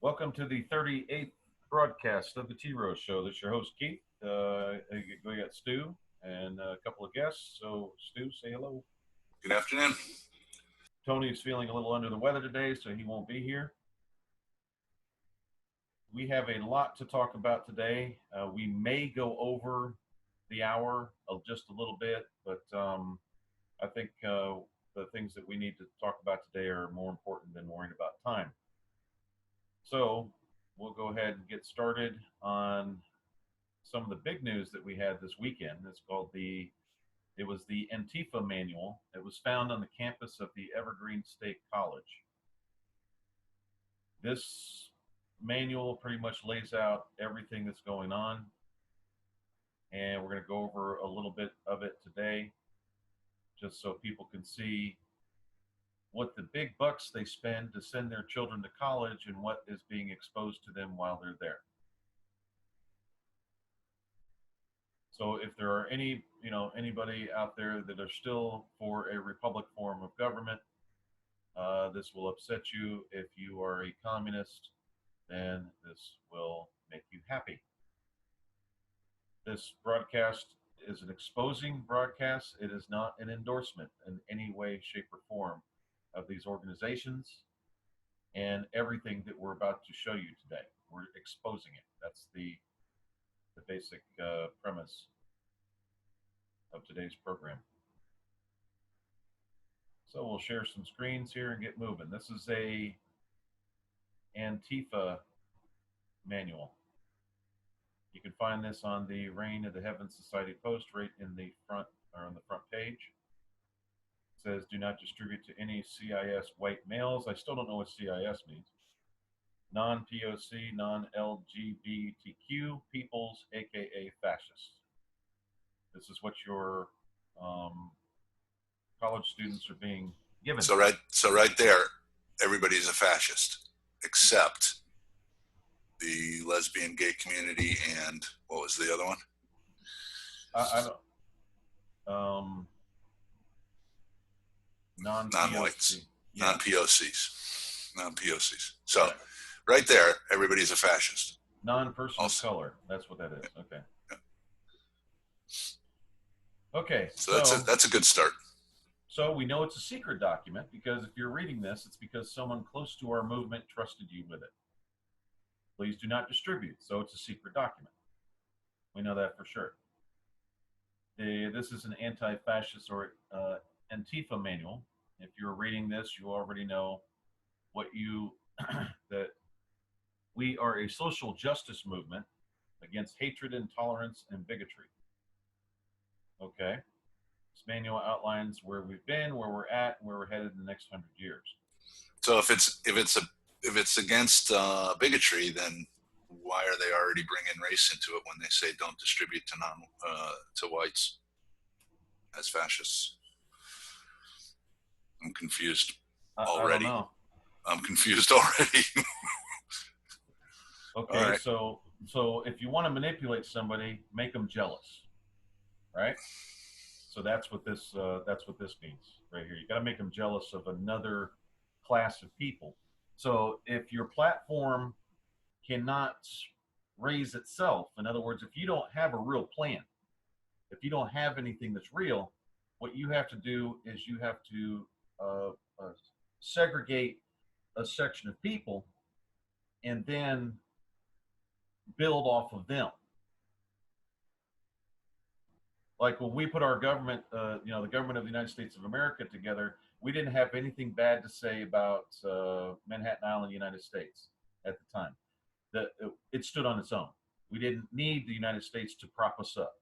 Welcome to the 38th broadcast of the T-ROH show. This is your host, Keith. We got Stu and a couple of guests. So, Stu, say hello. Good afternoon. Tony's feeling a little under the weather today, so he won't be here. We have a lot to talk about today. We may go over the hour just a little bit, but I think the things that we need to talk about today are more important than worrying about time. So we'll go ahead and get started on some of the big news that we had this weekend. It was the ANTIFA manual. It was found on the campus of the Evergreen State College. This manual pretty much lays out everything that's going on, and we're going to go over a little bit of it today, just so people can see what the big bucks they spend to send their children to college and what is being exposed to them while they're there. So if there are anybody out there that are still for a republic form of government, this will upset you. If you are a communist, then this will make you happy. This broadcast is an exposing broadcast. It is not an endorsement in any way, shape, or form of these organizations and everything that we're about to show you today. We're exposing it. That's the basic premise of today's program. So we'll share some screens here and get moving. This is a ANTIFA manual. You can find this on the Reign of the Heaven Society post right in the front, or on the front page. It says, do not distribute to any CIS white males. I still don't know what CIS means. Non-POC, non-LGBTQ peoples, aka fascists. This is what your college students are being given. So right there, everybody's a fascist, except the lesbian, gay community, and what was the other one? I don't. Non-whites, yeah. non-POCs. So right there, everybody's a fascist. Non-person of color. That's what that is. Okay. Yeah. Okay. So that's a good start. So we know it's a secret document because if you're reading this, it's because someone close to our movement trusted you with it. Please do not distribute. So it's a secret document. We know that for sure. This is an anti-fascist or ANTIFA manual. If you're reading this, you already know that we are a social justice movement against hatred, intolerance, and bigotry. Okay. This manual outlines where we've been, where we're at, and where we're headed in the next 100 years. So if it's against bigotry, then why are they already bringing race into it when they say don't distribute to whites as fascists? I'm confused already. I don't know. I'm confused already. Okay, right. So if you want to manipulate somebody, make them jealous, right? So that's what this means right here. You got to make them jealous of another class of people. So if your platform cannot raise itself, in other words, if you don't have a real plan, if you don't have anything that's real, what you have to do is you have to segregate a section of people and then build off of them. Like when we put our government, the government of the United States of America together, we didn't have anything bad to say about Manhattan Island, United States at the time. It stood on its own. We didn't need the United States to prop us up.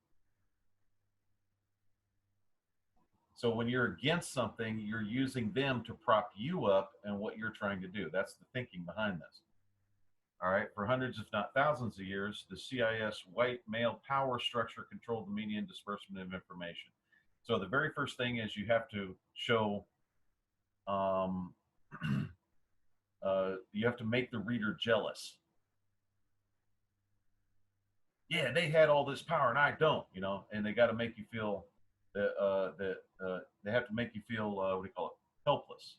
So when you're against something, you're using them to prop you up and what you're trying to do. That's the thinking behind this. All right, for hundreds, if not thousands of years, the CIS white male power structure controlled the media and disbursement of information. So the very first thing is you have to show, you have to make the reader jealous. Yeah, they had all this power and I don't, and they got to make you feel that they have to make you feel, helpless.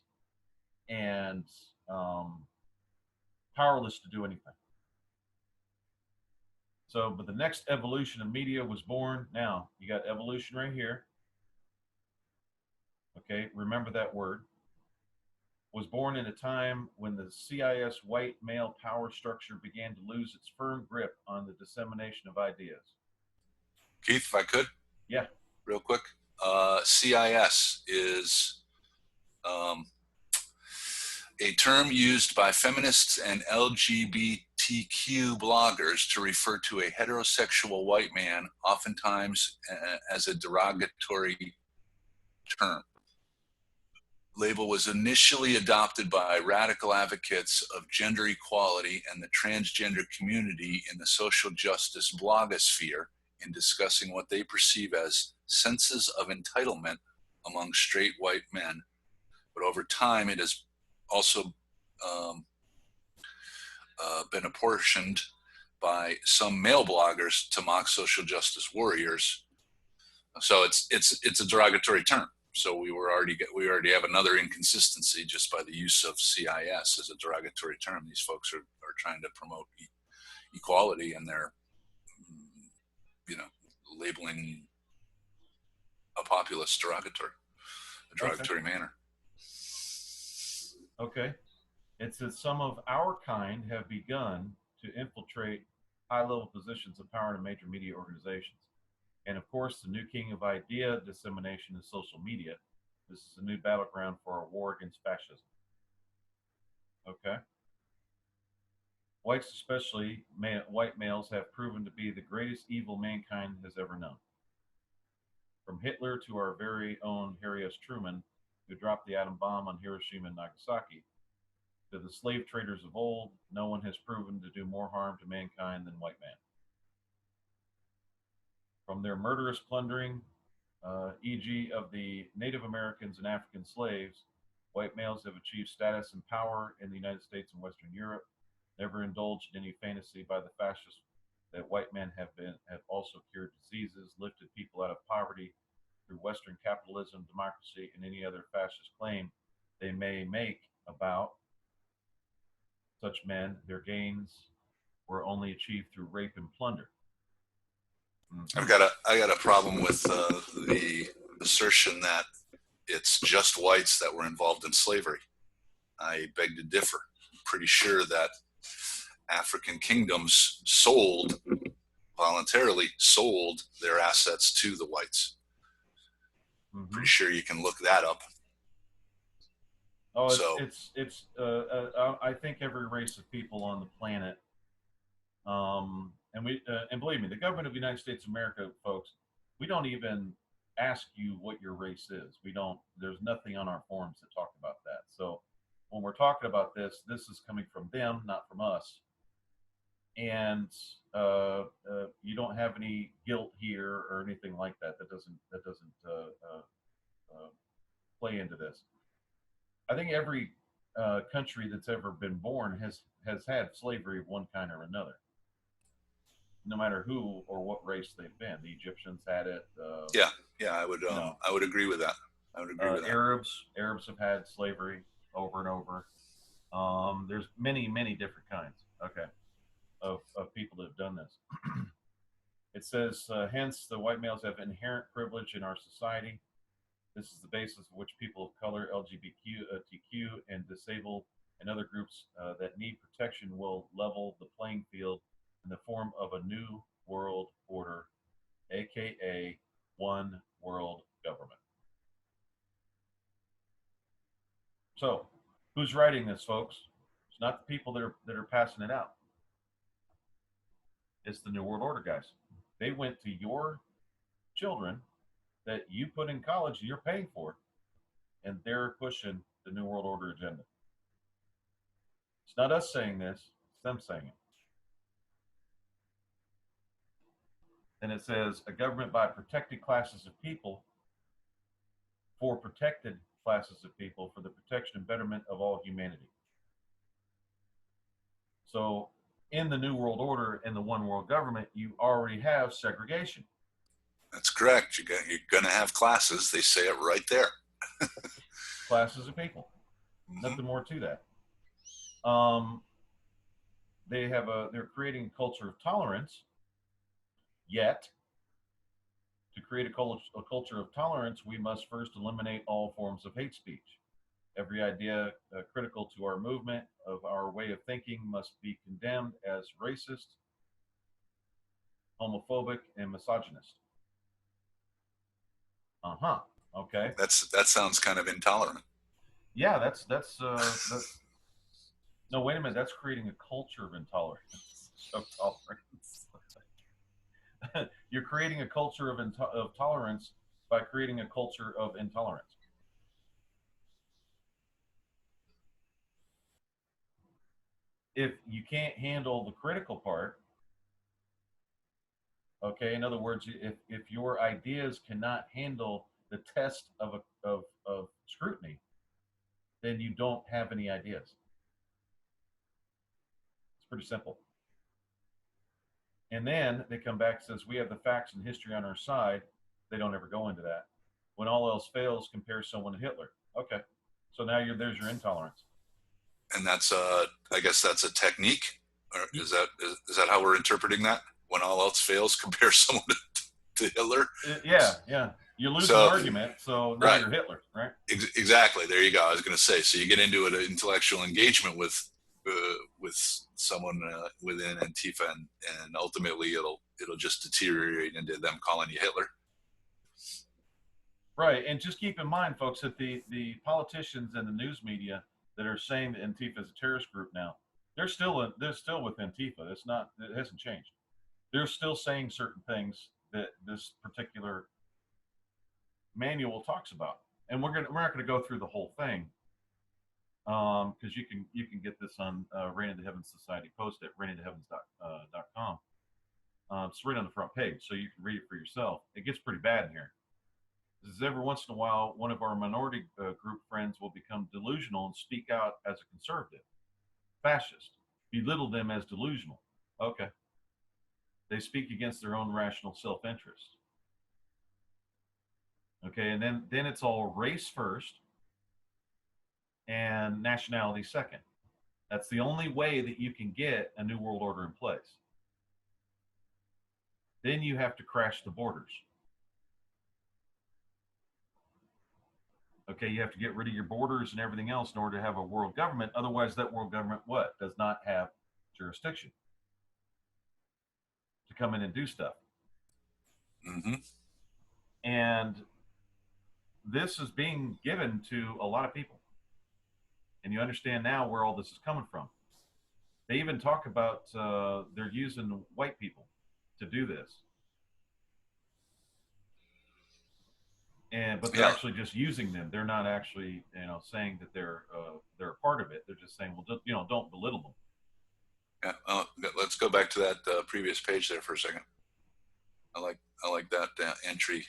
And powerless to do anything. So, but the next evolution of media was born. Now, you got evolution right here. Okay, remember that word. Was born in a time when the CIS white male power structure began to lose its firm grip on the dissemination of ideas. Keith, if I could? Yeah. Real quick. CIS is a term used by feminists and LGBTQ bloggers to refer to a heterosexual white man, oftentimes as a derogatory term. Label was initially adopted by radical advocates of gender equality and the transgender community in the social justice blogosphere in discussing what they perceive as senses of entitlement among straight white men. But over time, it has also been apportioned by some male bloggers to mock social justice warriors. So it's a derogatory term. So we already have another inconsistency just by the use of CIS as a derogatory term. These folks are trying to promote equality, and they're, labeling a populace a derogatory manner. Okay. It says some of our kind have begun to infiltrate high-level positions of power in major media organizations. And of course, the new king of idea dissemination is social media. This is a new battleground for our war against fascism. Okay. Whites, especially white males, have proven to be the greatest evil mankind has ever known. From Hitler to our very own Harry S. Truman, who dropped the atom bomb on Hiroshima and Nagasaki, to the slave traders of old, no one has proven to do more harm to mankind than white man. From their murderous plundering, e.g. of the Native Americans and African slaves, white males have achieved status and power in the United States and Western Europe, never indulged in any fantasy by the fascists that white men have also cured diseases, lifted people out of poverty through Western capitalism, democracy, and any other fascist claim they may make about such men. Their gains were only achieved through rape and plunder. I got a problem with the assertion that it's just whites that were involved in slavery. I beg to differ. I'm pretty sure that African kingdoms voluntarily sold their assets to the whites. Mm-hmm. Pretty sure you can look that up. Oh, I think every race of people on the planet, and believe me, the government of the United States of America, folks, we don't even ask you what your race is. There's nothing on our forms that talk about that. So when we're talking about this is coming from them, not from us. And you don't have any guilt here or anything like that. That doesn't play into this. I think every country that's ever been born has had slavery of one kind or another, no matter who or what race they've been. The Egyptians had it. I would agree with that. I would agree with that. Arabs have had slavery over and over. There's many different kinds. Okay. Of people that have done this. It says, hence, the white males have inherent privilege in our society. This is the basis of which people of color, LGBTQ, and disabled and other groups that need protection will level the playing field in the form of a new world order, aka one world government. So, who's writing this, folks? It's not the people that are passing it out. It's the New World Order guys. They went to your children that you put in college and you're paying for, and they're pushing the New World Order agenda. It's not us saying this, it's them saying it. And it says, a government by protected classes of people, for protected classes of people, for the protection and betterment of all humanity. So, in the New World Order and the one world government, you already have segregation. That's correct. You're going to have classes. They say it right there. Classes of people. Mm-hmm. Nothing more to that. they're creating a culture of tolerance. Yet, to create a culture of tolerance, we must first eliminate all forms of hate speech. Every idea critical to our movement, of our way of thinking, must be condemned as racist, homophobic, and misogynist. Uh huh. Okay. That sounds kind of intolerant. Yeah, no, wait a minute. That's creating a culture of intolerance. Of tolerance. You're creating a culture of tolerance by creating a culture of intolerance. If you can't handle the critical part, okay, in other words, if your ideas cannot handle the test of scrutiny, then you don't have any ideas. It's pretty simple. And then they come back and says, we have the facts and history on our side. They don't ever go into that. When all else fails, compare someone to Hitler. Okay. So now there's your intolerance. And that's I guess that's a technique, or is that how we're interpreting that? When all else fails, compare someone to Hitler. Yeah. You lose an argument, so now you're Hitler, right? Exactly. There you go. I was going to say. So you get into an intellectual engagement with someone within Antifa, and ultimately it'll just deteriorate into them calling you Hitler. Right, and just keep in mind, folks, that the politicians and the news media that are saying that Antifa is a terrorist group now, they're still with Antifa. It hasn't changed. They're still saying certain things that this particular manual talks about, and we're not gonna go through the whole thing, because you can get this on Rain in the Heavens Society post at rainintheheavens.com. It's right on the front page, so you can read it for yourself. It gets pretty bad in here. Is every once in a while, one of our minority group friends will become delusional and speak out as a conservative, fascist, belittle them as delusional. Okay. They speak against their own rational self-interest. Okay, and then it's all race first and nationality second. That's the only way that you can get a new world order in place. Then you have to crash the borders. Okay, you have to get rid of your borders and everything else in order to have a world government. Otherwise, that world government does not have jurisdiction to come in and do stuff. Mm-hmm. And this is being given to a lot of people. And you understand now where all this is coming from. They even talk about they're using white people to do this. But they're actually just using them. They're not actually, saying that they're a part of it. They're just saying, well, don't belittle them. Yeah. Let's go back to that previous page there for a second. I like that entry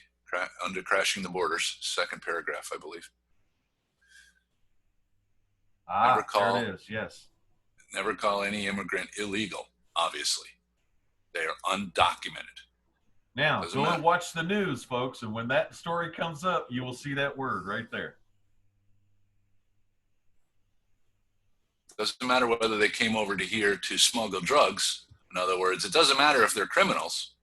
under crashing the borders, second paragraph, I believe. There it is. Yes. Never call any immigrant illegal. Obviously, they are undocumented. Now, go and watch the news, folks, and when that story comes up, you will see that word right there. Doesn't matter whether they came over to here to smuggle drugs. In other words, it doesn't matter if they're criminals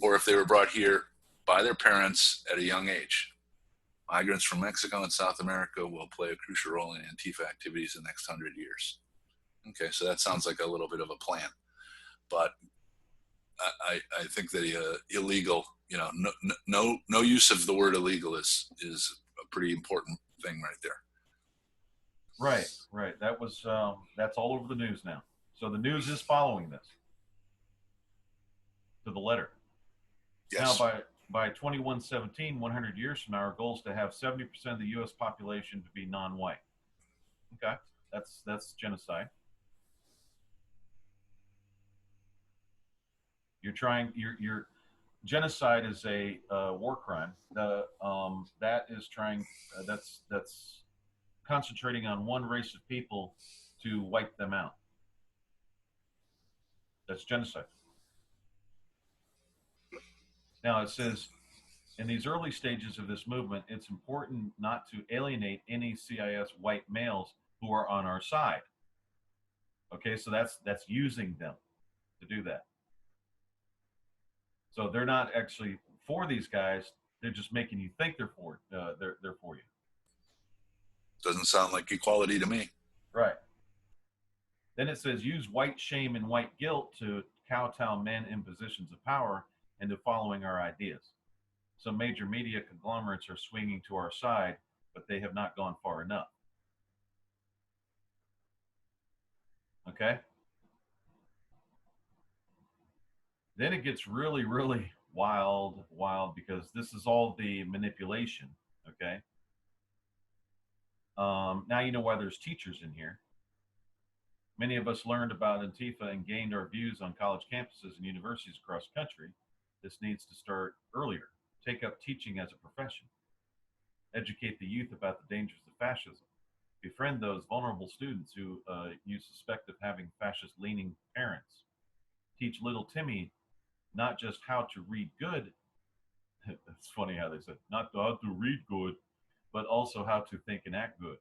or if they were brought here by their parents at a young age. Migrants from Mexico and South America will play a crucial role in Antifa activities in the next 100 years. Okay, so that sounds like a little bit of a plan. But I think that illegal, no use of the word illegal is a pretty important thing right there. Right. That's all over the news now. So the news is following this to the letter. Yes. Now, by 2117, 100 years from now, our goal is to have 70% of the U.S. population to be non-white. Okay, that's genocide. You're genocide is a war crime. That's concentrating on one race of people to wipe them out. That's genocide. Now it says, in these early stages of this movement, it's important not to alienate any CIS white males who are on our side. Okay, so that's using them to do that. So they're not actually for these guys. They're just making you think they're for they're for you. Doesn't sound like equality to me. Right. Then it says use white shame and white guilt to kowtow men in positions of power into following our ideas. Some major media conglomerates are swinging to our side, but they have not gone far enough. Okay. Then it gets really, really wild, because this is all the manipulation. Okay. Now you know why there's teachers in here. Many of us learned about Antifa and gained our views on college campuses and universities across the country. This needs to start earlier. Take up teaching as a profession. Educate the youth about the dangers of fascism. Befriend those vulnerable students who you suspect of having fascist-leaning parents. Teach little Timmy not just how to read good. It's funny how they said not how to read good, but also how to think and act good.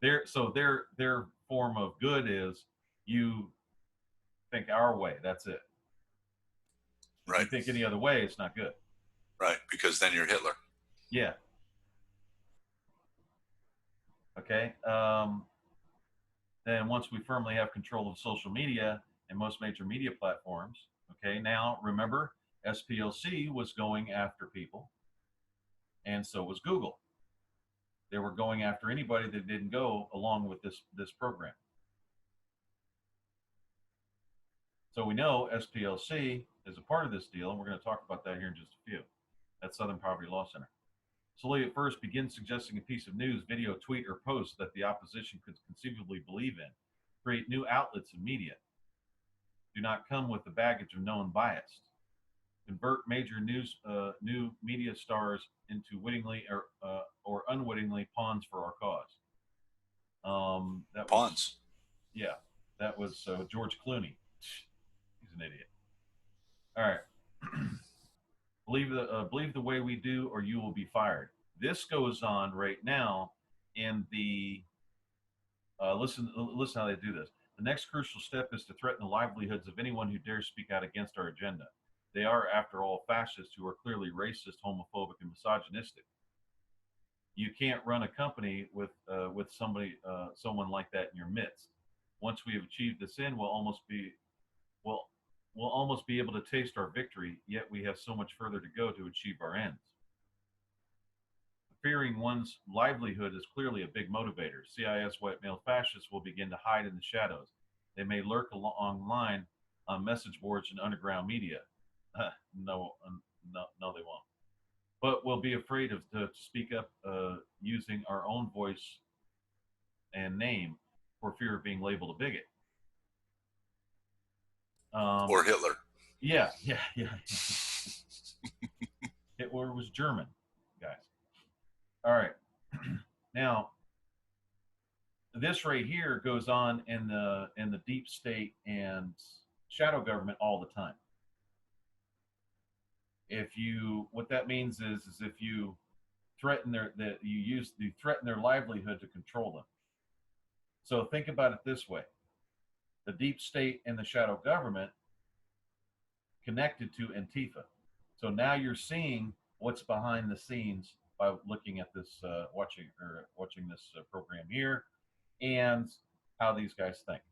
Their form of good is you think our way. That's it. If Right. you think any other way, it's not good. Right, because then you're Hitler. Yeah. Okay. Then once we firmly have control of social media and most major media platforms, okay, now remember, SPLC was going after people, and so was Google. They were going after anybody that didn't go along with this program. So we know SPLC is a part of this deal, and we're going to talk about that here in just a few. That's Southern Poverty Law Center. Slowly at first begin suggesting a piece of news, video, tweet, or post that the opposition could conceivably believe in. Create new outlets of media. Do not come with the baggage of known bias. Convert major new media stars into wittingly or unwittingly pawns for our cause. Pawns. Yeah, that was George Clooney. He's an idiot. All right. Believe the way we do, or you will be fired. This goes on right now in the listen how they do this. The next crucial step is to threaten the livelihoods of anyone who dares speak out against our agenda. They are, after all, fascists who are clearly racist, homophobic, and misogynistic. You can't run a company with someone like that in your midst. Once we have achieved this end, we'll almost be able to taste our victory, yet we have so much further to go to achieve our ends. Fearing one's livelihood is clearly a big motivator. CIS white male fascists will begin to hide in the shadows. They may lurk online on message boards and underground media. No, they won't. But we'll be afraid to speak up using our own voice and name for fear of being labeled a bigot. Or Hitler. Yeah. Hitler was German, guys. All right. Now, this right here goes on in the deep state and shadow government all the time. What that means is if you threaten threaten their livelihood to control them. So think about it this way: the deep state and the shadow government connected to Antifa. So now you're seeing what's behind the scenes by looking at this, watching this program here, and how these guys think.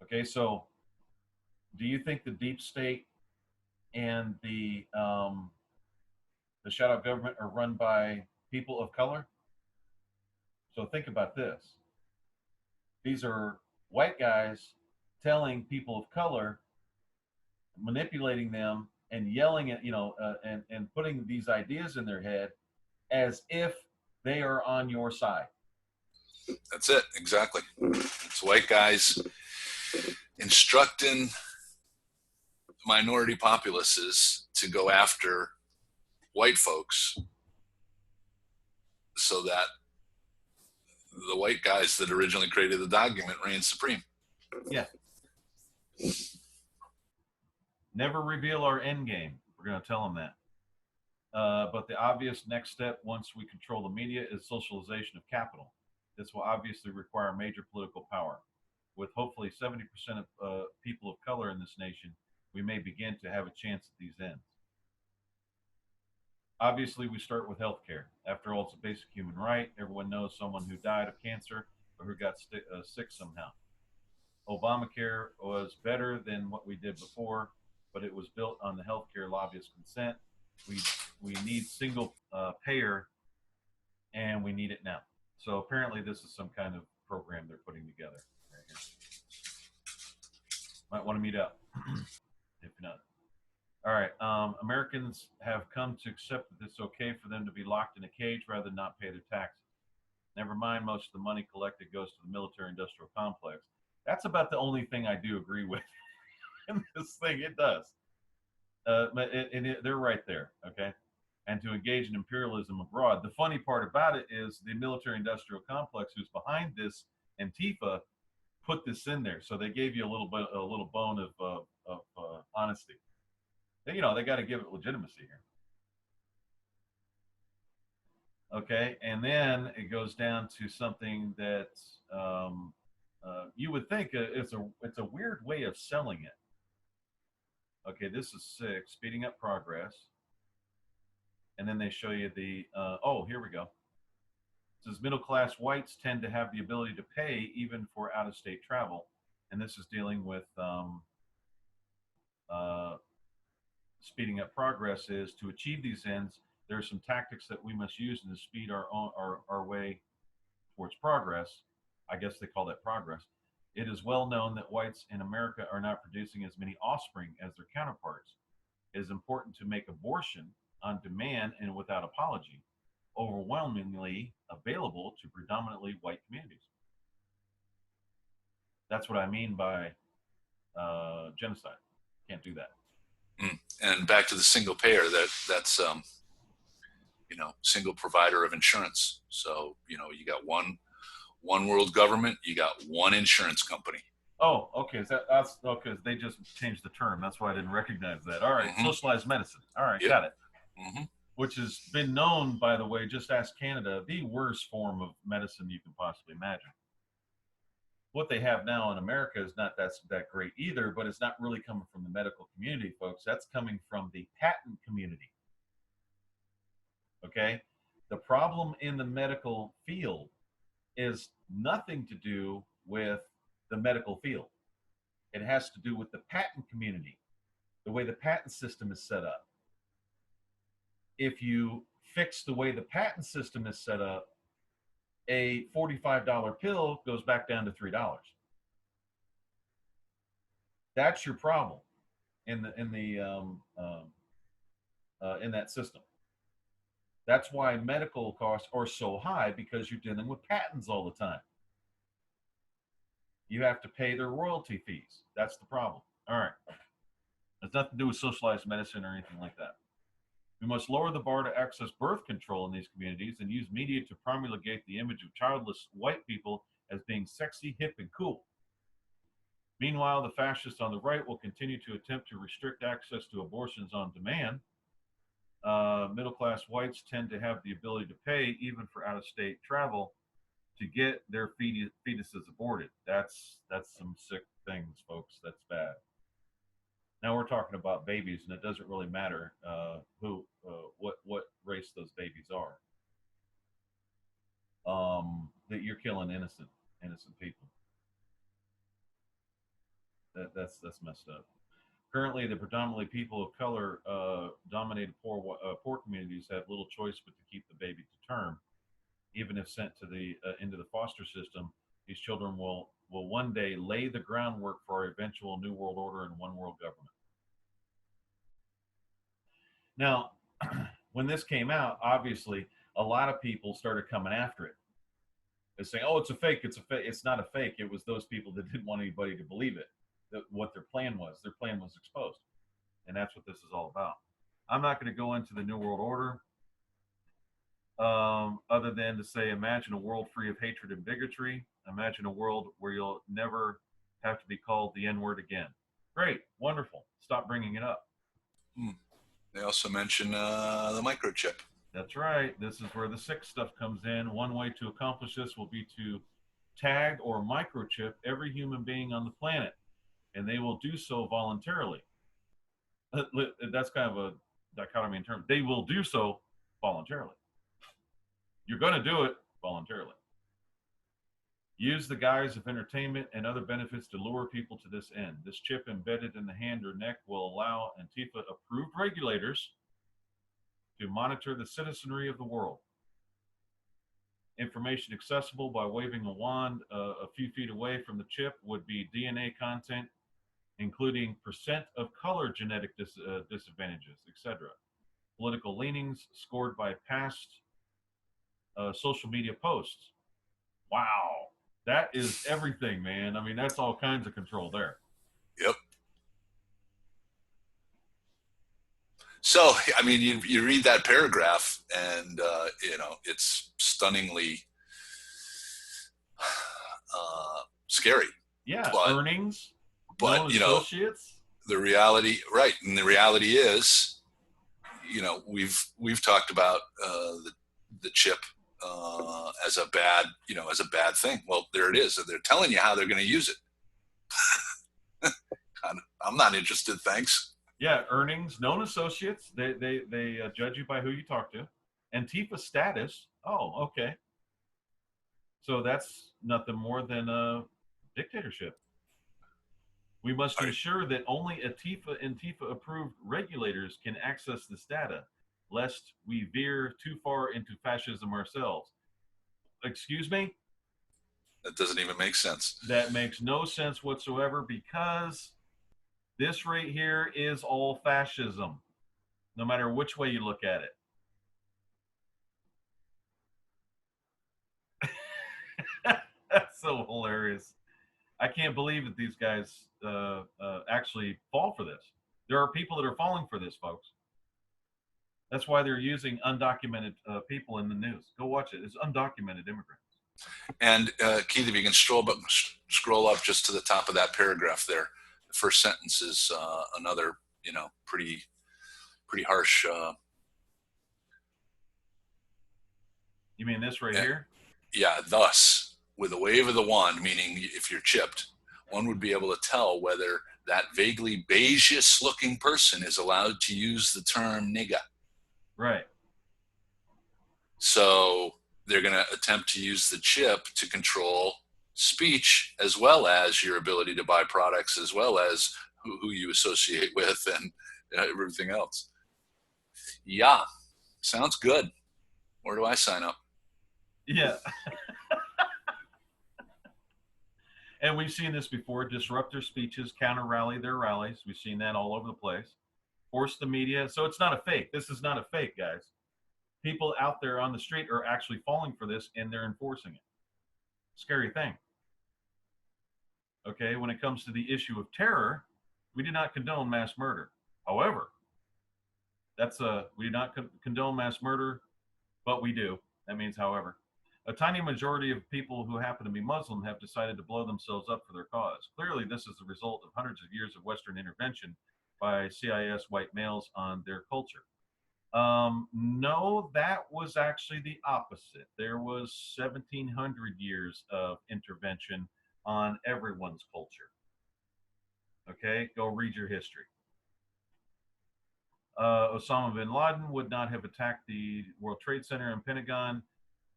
Okay, so do you think the deep state and the shadow government are run by people of color? So think about this. These are white guys telling people of color, manipulating them and yelling at, and putting these ideas in their head as if they are on your side. That's it. Exactly. It's white guys instructing minority populaces to go after white folks so that the white guys that originally created the document reign supreme. Yeah. Never reveal our end game. We're going to tell them that. But the obvious next step once we control the media is socialization of capital. This will obviously require major political power. With hopefully 70% of people of color in this nation, we may begin to have a chance at these ends. Obviously, we start with healthcare. After all, it's a basic human right. Everyone knows someone who died of cancer or who got sick somehow. Obamacare was better than what we did before, but it was built on the healthcare lobbyist consent. We need single payer, and we need it now. So apparently, this is some kind of program they're putting together right here. Might want to meet up if not. All right. Americans have come to accept that it's okay for them to be locked in a cage rather than not pay their taxes. Never mind, most of the money collected goes to the military-industrial complex. That's about the only thing I do agree with in this thing. It does. But they're right there, okay? And to engage in imperialism abroad. The funny part about it is the military-industrial complex, who's behind this, ANTIFA, put this in there. So they gave you a little bone of honesty. They got to give it legitimacy here. Okay, and then it goes down to something that you would think it's a weird way of selling it. Okay, this is 6, speeding up progress. And then they show you the, here we go. It says middle-class whites tend to have the ability to pay even for out-of-state travel. And this is dealing with speeding up progress. Is to achieve these ends, there are some tactics that we must use to speed our way towards progress. I guess they call that progress. It is well known that whites in America are not producing as many offspring as their counterparts. It is important to make abortion on demand and without apology overwhelmingly available to predominantly white communities. That's what I mean by genocide. Can't do that. And back to the single payer, that's single provider of insurance. So you got one world government, you got one insurance company. Oh, okay. That's okay. They just changed the term. That's why I didn't recognize that. All right, socialized medicine. All right, got it. Which has been known, by the way, just ask Canada, the worst form of medicine you can possibly imagine. What they have now in America is not that great either, but it's not really coming from the medical community, folks. That's coming from the patent community. Okay? The problem in the medical field is nothing to do with the medical field. It has to do with the patent community, the way the patent system is set up. If you fix the way the patent system is set up, a $45 pill goes back down to $3. That's your problem in that system. That's why medical costs are so high, because you're dealing with patents all the time. You have to pay their royalty fees. That's the problem. All right. It's nothing to do with socialized medicine or anything like that. We must lower the bar to access birth control in these communities and use media to promulgate the image of childless white people as being sexy, hip, and cool. Meanwhile, the fascists on the right will continue to attempt to restrict access to abortions on demand. Middle-class whites tend to have the ability to pay even for out-of-state travel to get their fetuses aborted. That's some sick things, folks. That's bad. Now we're talking about babies, and it doesn't really matter what race those babies are. That you're killing innocent people. That's messed up. Currently, the predominantly people of color dominated poor communities have little choice but to keep the baby to term. Even if sent to into the foster system, these children will one day lay the groundwork for our eventual new world order and one world government. Now, when this came out, obviously, a lot of people started coming after it. They're saying, "Oh, it's a fake. It's a fake." It's not a fake. It was those people that didn't want anybody to believe it. What their plan was. Their plan was exposed, and that's what this is all about. I'm not going to go into the new world order. Other than to say, imagine a world free of hatred and bigotry. Imagine a world where you'll never have to be called the N-word again. Great, wonderful. Stop bringing it up. They also mention the microchip. That's right. This is where the sick stuff comes in. One way to accomplish this will be to tag or microchip every human being on the planet, and they will do so voluntarily. That's kind of a dichotomy in terms. They will do so voluntarily. You're going to do it voluntarily. Use the guise of entertainment and other benefits to lure people to this end. This chip embedded in the hand or neck will allow ANTIFA approved regulators to monitor the citizenry of the world. Information accessible by waving a wand a few feet away from the chip would be DNA content, including percent of color genetic disadvantages, etc. Political leanings scored by past social media posts. Wow, that is everything, man. I mean, that's all kinds of control there. Yep. So, I mean, you read that paragraph, and it's stunningly scary. Yeah, but, earnings, but associates. The reality, right? And the reality is, we've talked about the chip as a bad thing. Well, there it is. They're telling you how they're going to use it. I'm not interested, thanks. Yeah, earnings, known associates. They judge you by who you talk to. ANTIFA status. Oh, okay. So that's nothing more than a dictatorship. We must ensure that only ANTIFA approved regulators can access this data, lest we veer too far into fascism ourselves. Excuse me? That doesn't even make sense. That makes no sense whatsoever, because this right here is all fascism, no matter which way you look at it. That's so hilarious. I can't believe that these guys actually fall for this. There are people that are falling for this, folks. That's why they're using undocumented people in the news. Go watch it. It's undocumented immigrants. And Keith, if you can scroll up just to the top of that paragraph there. The first sentence is another, pretty harsh. You mean this right here? Yeah. Thus, with a wave of the wand, meaning if you're chipped, one would be able to tell whether that vaguely beigeish-looking person is allowed to use the term nigga. Right. So they're going to attempt to use the chip to control speech, as well as your ability to buy products, as well as who you associate with, and everything else. Yeah, sounds good. Where do I sign up? Yeah. And we've seen this before. Disrupt their speeches, counter rally their rallies. We've seen that all over the place. Force the media. So it's not a fake. This is not a fake, guys. People out there on the street are actually falling for this, and they're enforcing it. Scary thing. Okay, when it comes to the issue of terror, we do not condone mass murder. However, we do not condone mass murder, but we do. That means, however, a tiny majority of people who happen to be Muslim have decided to blow themselves up for their cause. Clearly, this is the result of hundreds of years of Western intervention by CIS white males on their culture. No, that was actually the opposite. There was 1,700 years of intervention on everyone's culture. Okay, go read your history. Osama bin Laden would not have attacked the World Trade Center and Pentagon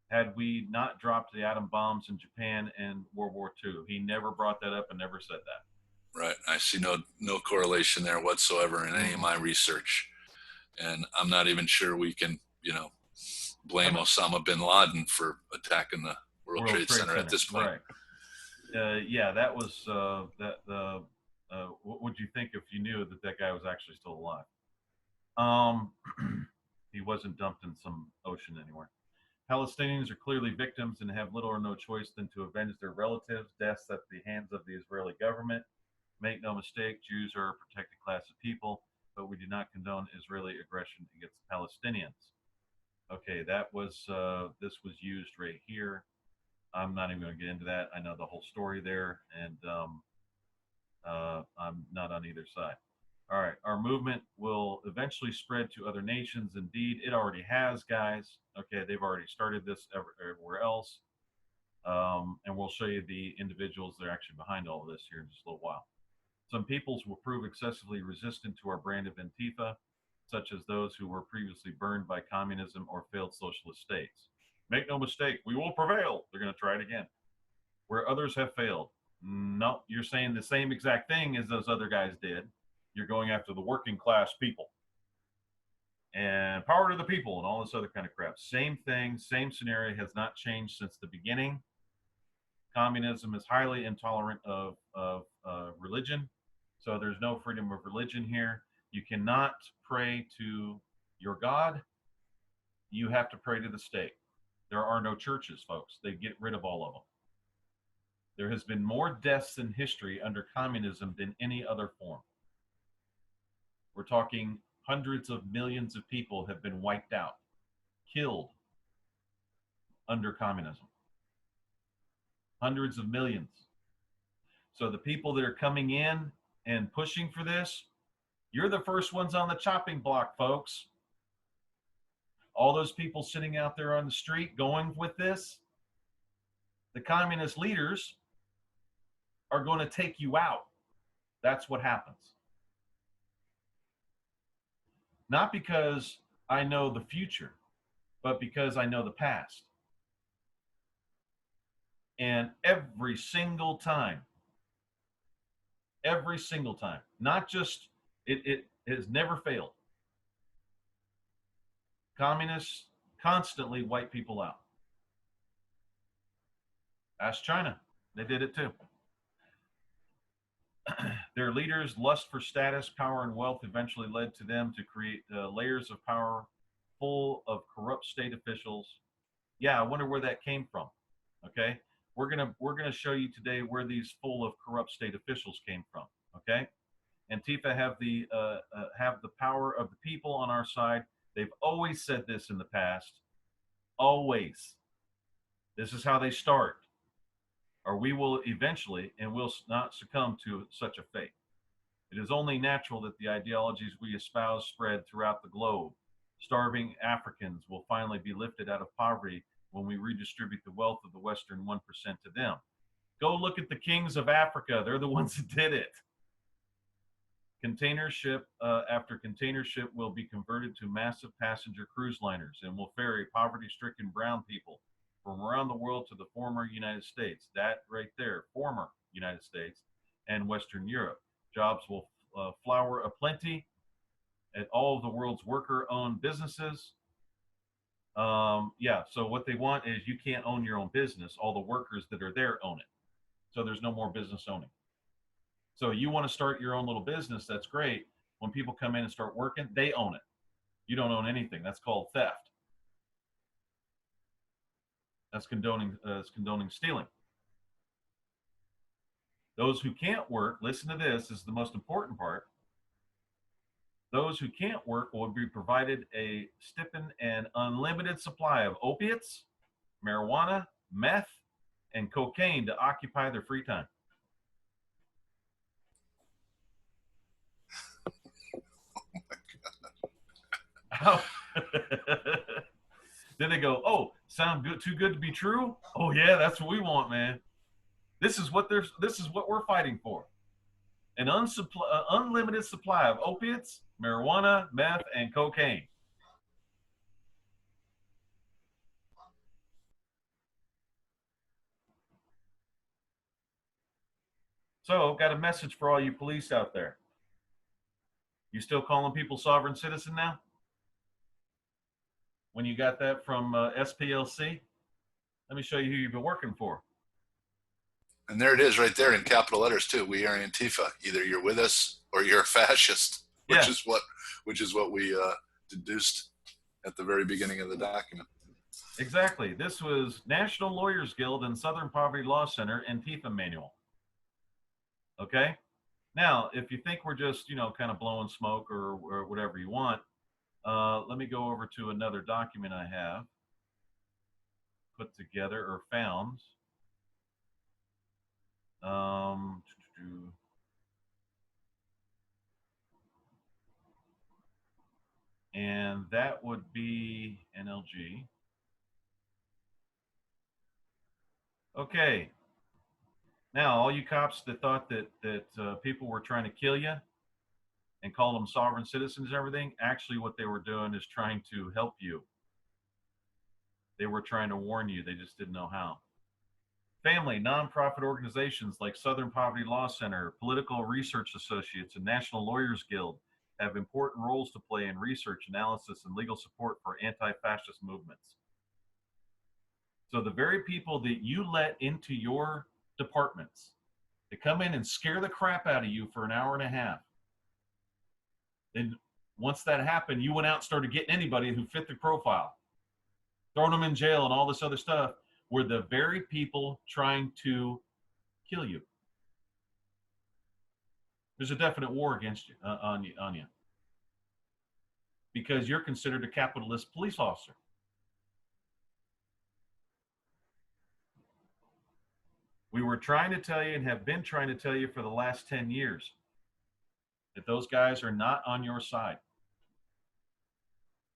had we not dropped the atom bombs in Japan in World War II. He never brought that up and never said that. Right. I see no correlation there whatsoever in any of my research. And I'm not even sure we can, blame Osama bin Laden for attacking the World Trade Center at this point. Right. Yeah, that was what would you think if you knew that guy was actually still alive? He wasn't dumped in some ocean anywhere. Palestinians are clearly victims and have little or no choice than to avenge their relatives' deaths at the hands of the Israeli government. Make no mistake, Jews are a protected class of people, but we do not condone Israeli aggression against Palestinians. Okay, that was this was used right here. I'm not even going to get into that. I know the whole story there, and I'm not on either side. All right. Our movement will eventually spread to other nations. Indeed, it already has, guys. Okay. They've already started this everywhere else. And we'll show you the individuals that are actually behind all of this here in just a little while. Some peoples will prove excessively resistant to our brand of Antifa, such as those who were previously burned by communism or failed socialist states. Make no mistake, we will prevail. They're going to try it again. Where others have failed. No, you're saying the same exact thing as those other guys did. You're going after the working class people and power to the people and all this other kind of crap. Same thing, same scenario has not changed since the beginning. Communism is highly intolerant of religion. So there's no freedom of religion here. You cannot pray to your God. You have to pray to the state. There are no churches, folks. They get rid of all of them. There has been more deaths in history under communism than any other form. We're talking hundreds of millions of people have been wiped out, killed under communism. Hundreds of millions. So the people that are coming in and pushing for this, you're the first ones on the chopping block, folks. All those people sitting out there on the street going with this, the communist leaders are going to take you out. That's what happens. Not because I know the future, but because I know the past. And every single time, not just, it has never failed. Communists constantly wipe people out. Ask China. They did it too. Their leaders' lust for status, power, and wealth eventually led to them to create layers of power full of corrupt state officials. Yeah, I wonder where that came from. Okay, we're gonna show you today where these full of corrupt state officials came from. Okay, Antifa have the power of the people on our side. They've always said this in the past. Always. This is how they start. Or we will eventually and will not succumb to such a fate. It is only natural that the ideologies we espouse spread throughout the globe. Starving Africans will finally be lifted out of poverty when we redistribute the wealth of the Western 1% to them. Go look at the kings of Africa. They're the ones that did it. Container ship after container ship will be converted to massive passenger cruise liners and will ferry poverty-stricken brown people from around the world to the former United States. That right there, former United States and Western Europe. Jobs will flower aplenty at all of the world's worker-owned businesses. Yeah, so what they want is you can't own your own business. All the workers that are there own it. So there's no more business owning. So you want to start your own little business, that's great. When people come in and start working, they own it. You don't own anything. That's called theft. That's condoning stealing. Those who can't work, listen to this is the most important part. Those who can't work will be provided a stipend and unlimited supply of opiates, marijuana, meth, and cocaine to occupy their free time. How? Then they go, oh, sound good, too good to be true? Oh yeah, that's what we want, man. This is what we're fighting for. An unlimited supply of opiates, marijuana, meth, and cocaine. So, got a message for all you police out there. You still calling people sovereign citizen now? When you got that from SPLC? Let me show you who you've been working for. And there it is right there in capital letters too. We are Antifa. Either you're with us or you're a fascist, which is what we deduced at the very beginning of the document. Exactly. This was National Lawyers Guild and Southern Poverty Law Center Antifa manual. Okay? Now, if you think we're just, kind of blowing smoke or whatever you want, let me go over to another document I have put together or found. And that would be NLG. Okay. Now, all you cops that thought that people were trying to kill you and called them sovereign citizens and everything, actually what they were doing is trying to help you. They were trying to warn you. They just didn't know how. Family, nonprofit organizations like Southern Poverty Law Center, Political Research Associates, and National Lawyers Guild have important roles to play in research, analysis, and legal support for anti-fascist movements. So the very people that you let into your departments to come in and scare the crap out of you for an hour and a half, then once that happened, you went out and started getting anybody who fit the profile, throwing them in jail and all this other stuff, were the very people trying to kill you. There's a definite war against you, on you, because you're considered a capitalist police officer. We were trying to tell you and have been trying to tell you for the last 10 years that those guys are not on your side.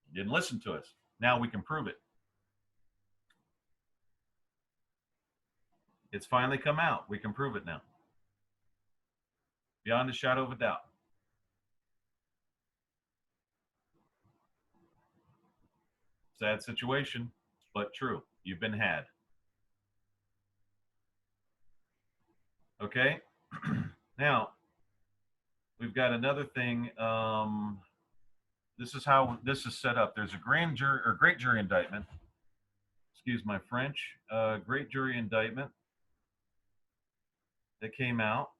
You didn't listen to us. Now we can prove it. It's finally come out. We can prove it now. Beyond a shadow of a doubt. Sad situation, but true. You've been had. Okay? Now, we've got another thing. This is how this is set up. There's a grand jury or great jury indictment. Excuse my French. Great jury indictment that came out.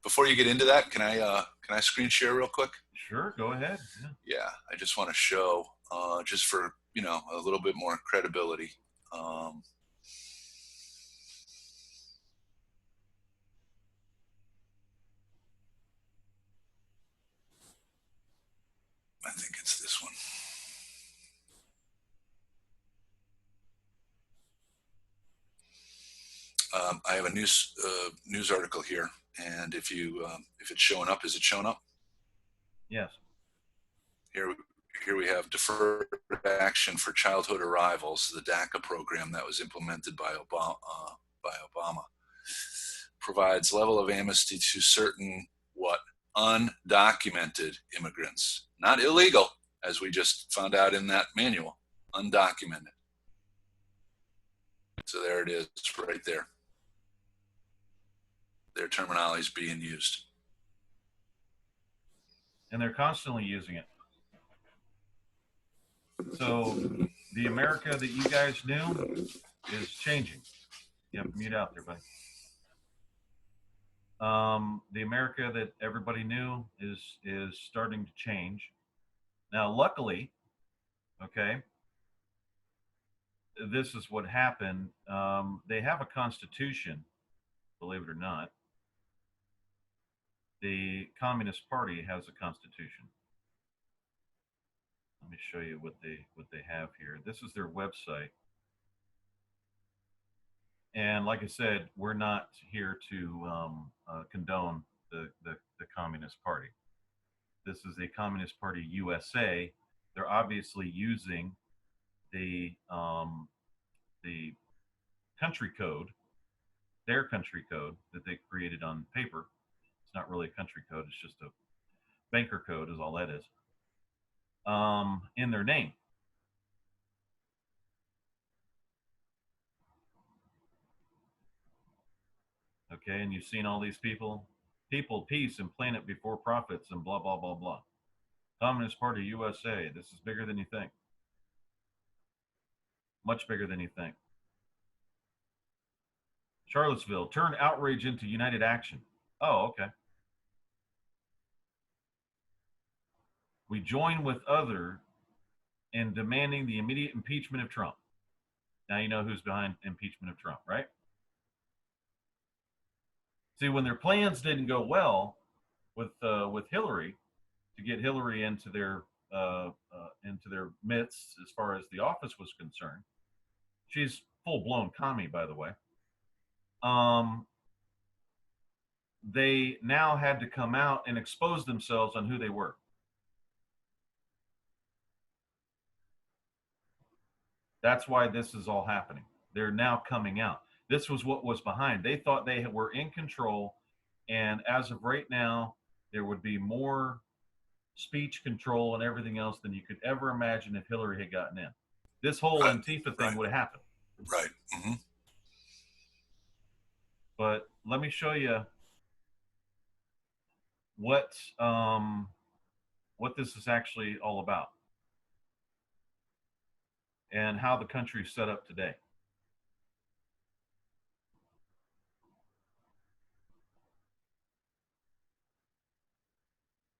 Before you get into that, can I screen share real quick? Sure, go ahead. Yeah, I just want to show, just for a little bit more credibility. I think it's this one. I have a news article here, and if it's showing up, is it showing up? Yes. Here we have deferred action for childhood arrivals, the DACA program that was implemented by Obama, provides level of amnesty to certain undocumented immigrants, not illegal, as we just found out in that manual, undocumented. So there it is, right there. Their terminology is being used. And they're constantly using it. So the America that you guys knew is changing. You have to mute out there, buddy. The America that everybody knew is starting to change. Now, luckily, okay, this is what happened. They have a constitution, believe it or not. The Communist Party has a constitution. Let me show you what they have here. This is their website. And like I said, we're not here to condone the Communist Party. This is the Communist Party USA. They're obviously using the country code, their country code that they created on paper. It's not really a country code. It's just a banker code is all that is, in their name. Okay, and you've seen all these people, peace, and planet before profits, and blah, blah, blah, blah. Communist Party USA, this is bigger than you think. Much bigger than you think. Charlottesville, turn outrage into united action. Oh, okay. We join with other in demanding the immediate impeachment of Trump. Now you know who's behind impeachment of Trump, right? See, when their plans didn't go well with Hillary, to get Hillary into their midst as far as the office was concerned, she's full blown commie, by the way. they now had to come out and expose themselves on who they were. That's why this is all happening. They're now coming out. This was what was behind. They thought they were in control, and as of right now, there would be more speech control and everything else than you could ever imagine if Hillary had gotten in. This whole Right. Antifa thing Right. would have happened. Right. Mm-hmm. But let me show you what um, what this is actually all about and how the country is set up today.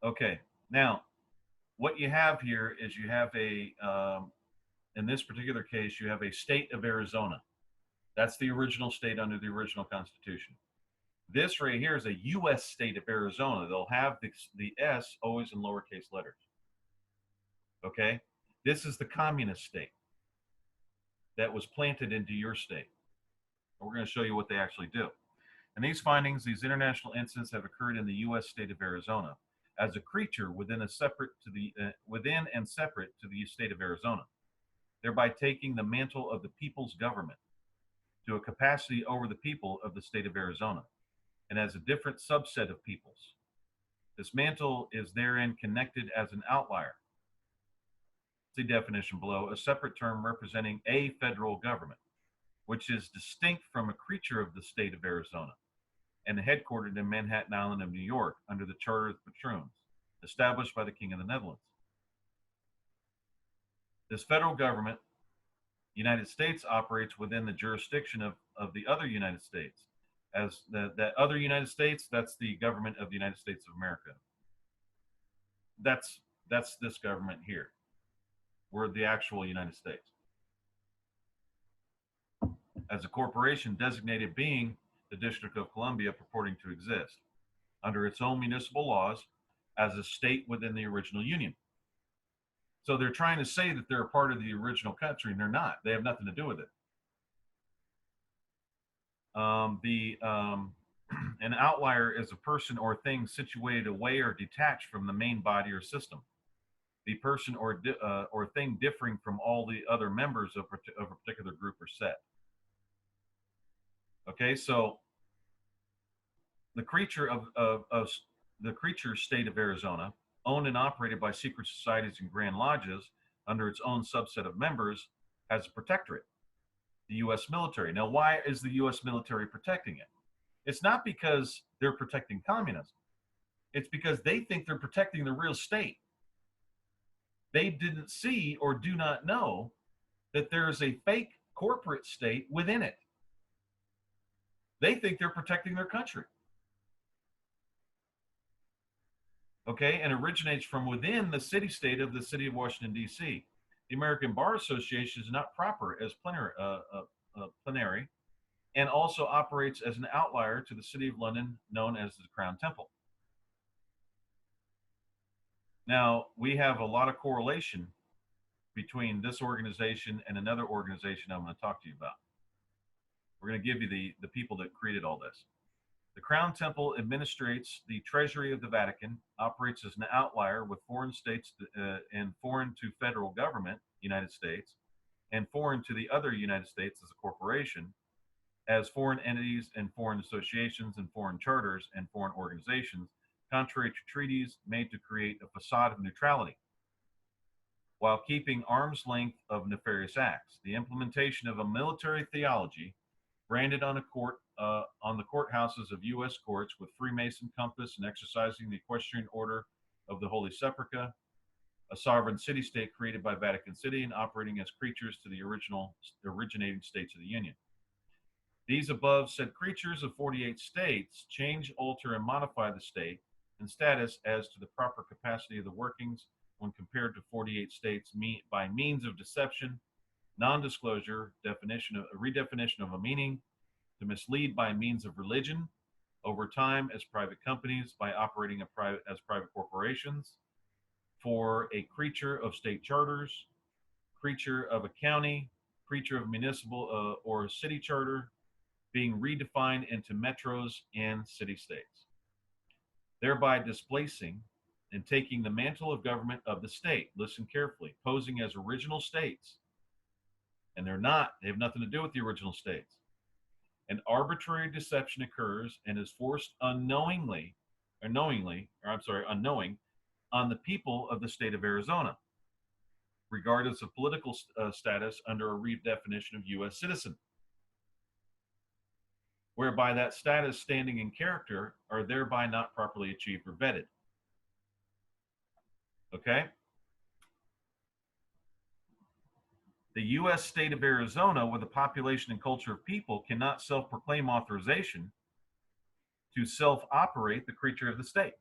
Okay, now what you have here is you have in this particular case, you have a state of Arizona. That's the original state under the original Constitution. This right here is a U.S. state of Arizona. They'll have the S always in lowercase letters. Okay, this is the communist state that was planted into your state. And we're going to show you what they actually do. And these findings, these international incidents have occurred in the U.S. state of Arizona as a creature within and separate to the state of Arizona, thereby taking the mantle of the people's government to a capacity over the people of the state of Arizona, and as a different subset of peoples. This mantle is therein connected as an outlier. See definition below, a separate term representing a federal government, which is distinct from a creature of the state of Arizona and headquartered in Manhattan Island of New York under the Charter of the Patroons, established by the King of the Netherlands. This federal government, United States, operates within the jurisdiction of the other United States. As that other United States, that's the government of the United States of America. That's this government here. We're the actual United States. As a corporation designated being the District of Columbia purporting to exist under its own municipal laws as a state within the original Union. So they're trying to say that they're a part of the original country, and they're not. They have nothing to do with it. An outlier is a person or thing situated away or detached from the main body or system. The person or thing differing from all the other members of a particular group or set. Okay, so the creature of the creature state of Arizona, owned and operated by secret societies and grand lodges under its own subset of members, has a protectorate, the U.S. military. Now, why is the U.S. military protecting it? It's not because they're protecting communism. It's because they think they're protecting the real state. They didn't see or do not know that there is a fake corporate state within it. They think they're protecting their country. Okay, and originates from within the city state of the city of Washington, D.C. The American Bar Association is not proper as plenary and also operates as an outlier to the city of London known as the Crown Temple. Now, we have a lot of correlation between this organization and another organization I'm going to talk to you about. We're going to give you the people that created all this. The Crown Temple administrates the Treasury of the Vatican, operates as an outlier with foreign states and foreign to federal government, United States, and foreign to the other United States as a corporation, as foreign entities and foreign associations and foreign charters and foreign organizations, contrary to treaties made to create a facade of neutrality, while keeping arm's length of nefarious acts. The implementation of a military theology branded on the courthouses of U.S. courts with Freemason compass and exercising the equestrian order of the Holy Sepulchre, a sovereign city-state created by Vatican City and operating as creatures to the originating states of the Union. These above said creatures of 48 states change, alter, and modify the state and status as to the proper capacity of the workings when compared to 48 states by means of deception, non-disclosure, redefinition of a meaning, to mislead by means of religion, over time as private companies by operating as private corporations, for a creature of state charters, creature of a county, creature of municipal or city charter, being redefined into metros and city states. thereby displacing and taking the mantle of government of the state. Listen carefully, posing as original states. And they're not, they have nothing to do with the original states. An arbitrary deception occurs and is forced unknowing on the people of the state of Arizona, regardless of political status under a redefinition of U.S. citizen, whereby that status, standing, and character are thereby not properly achieved or vetted. Okay? The U.S. state of Arizona, with a population and culture of people, cannot self-proclaim authorization to self-operate the creature of the state,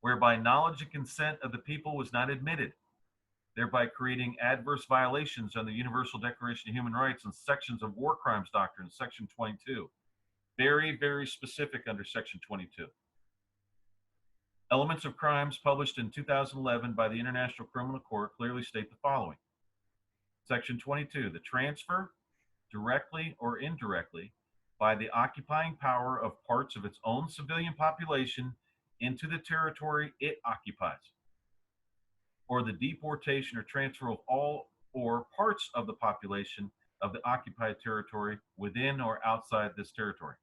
whereby knowledge and consent of the people was not admitted, thereby creating adverse violations on the Universal Declaration of Human Rights and sections of war crimes doctrine, Section 22. Very, very specific under Section 22. Elements of crimes published in 2011 by the International Criminal Court clearly state the following. Section 22, the transfer, directly or indirectly, by the occupying power of parts of its own civilian population into the territory it occupies, or the deportation or transfer of all or parts of the population of the occupied territory within or outside this territory.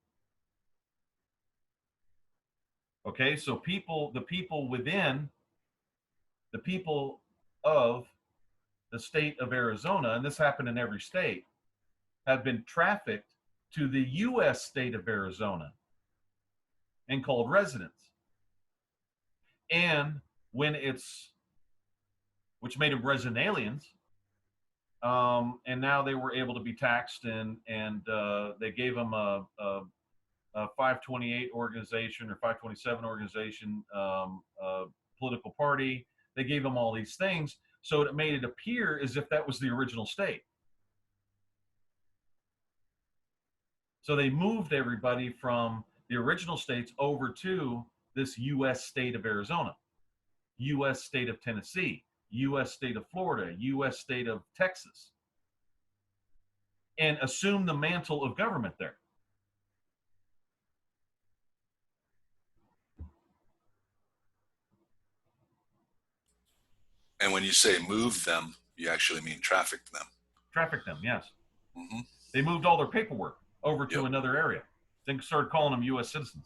Okay, so the people within, the people of the state of Arizona, and this happened in every state, have been trafficked to the U.S. state of Arizona and called residents. And when which made them resident aliens, and now they were able to be taxed, and they gave them a 528 organization or 527 organization, political party. They gave them all these things, so it made it appear as if that was the original state. So they moved everybody from the original states over to this U.S. state of Arizona, U.S. state of Tennessee, U.S. state of Florida, U.S. state of Texas, and assumed the mantle of government there. And when you say move them, you actually mean traffic them. Traffic them, yes. Mm-hmm. They moved all their paperwork over to another area. Then started calling them U.S. citizens.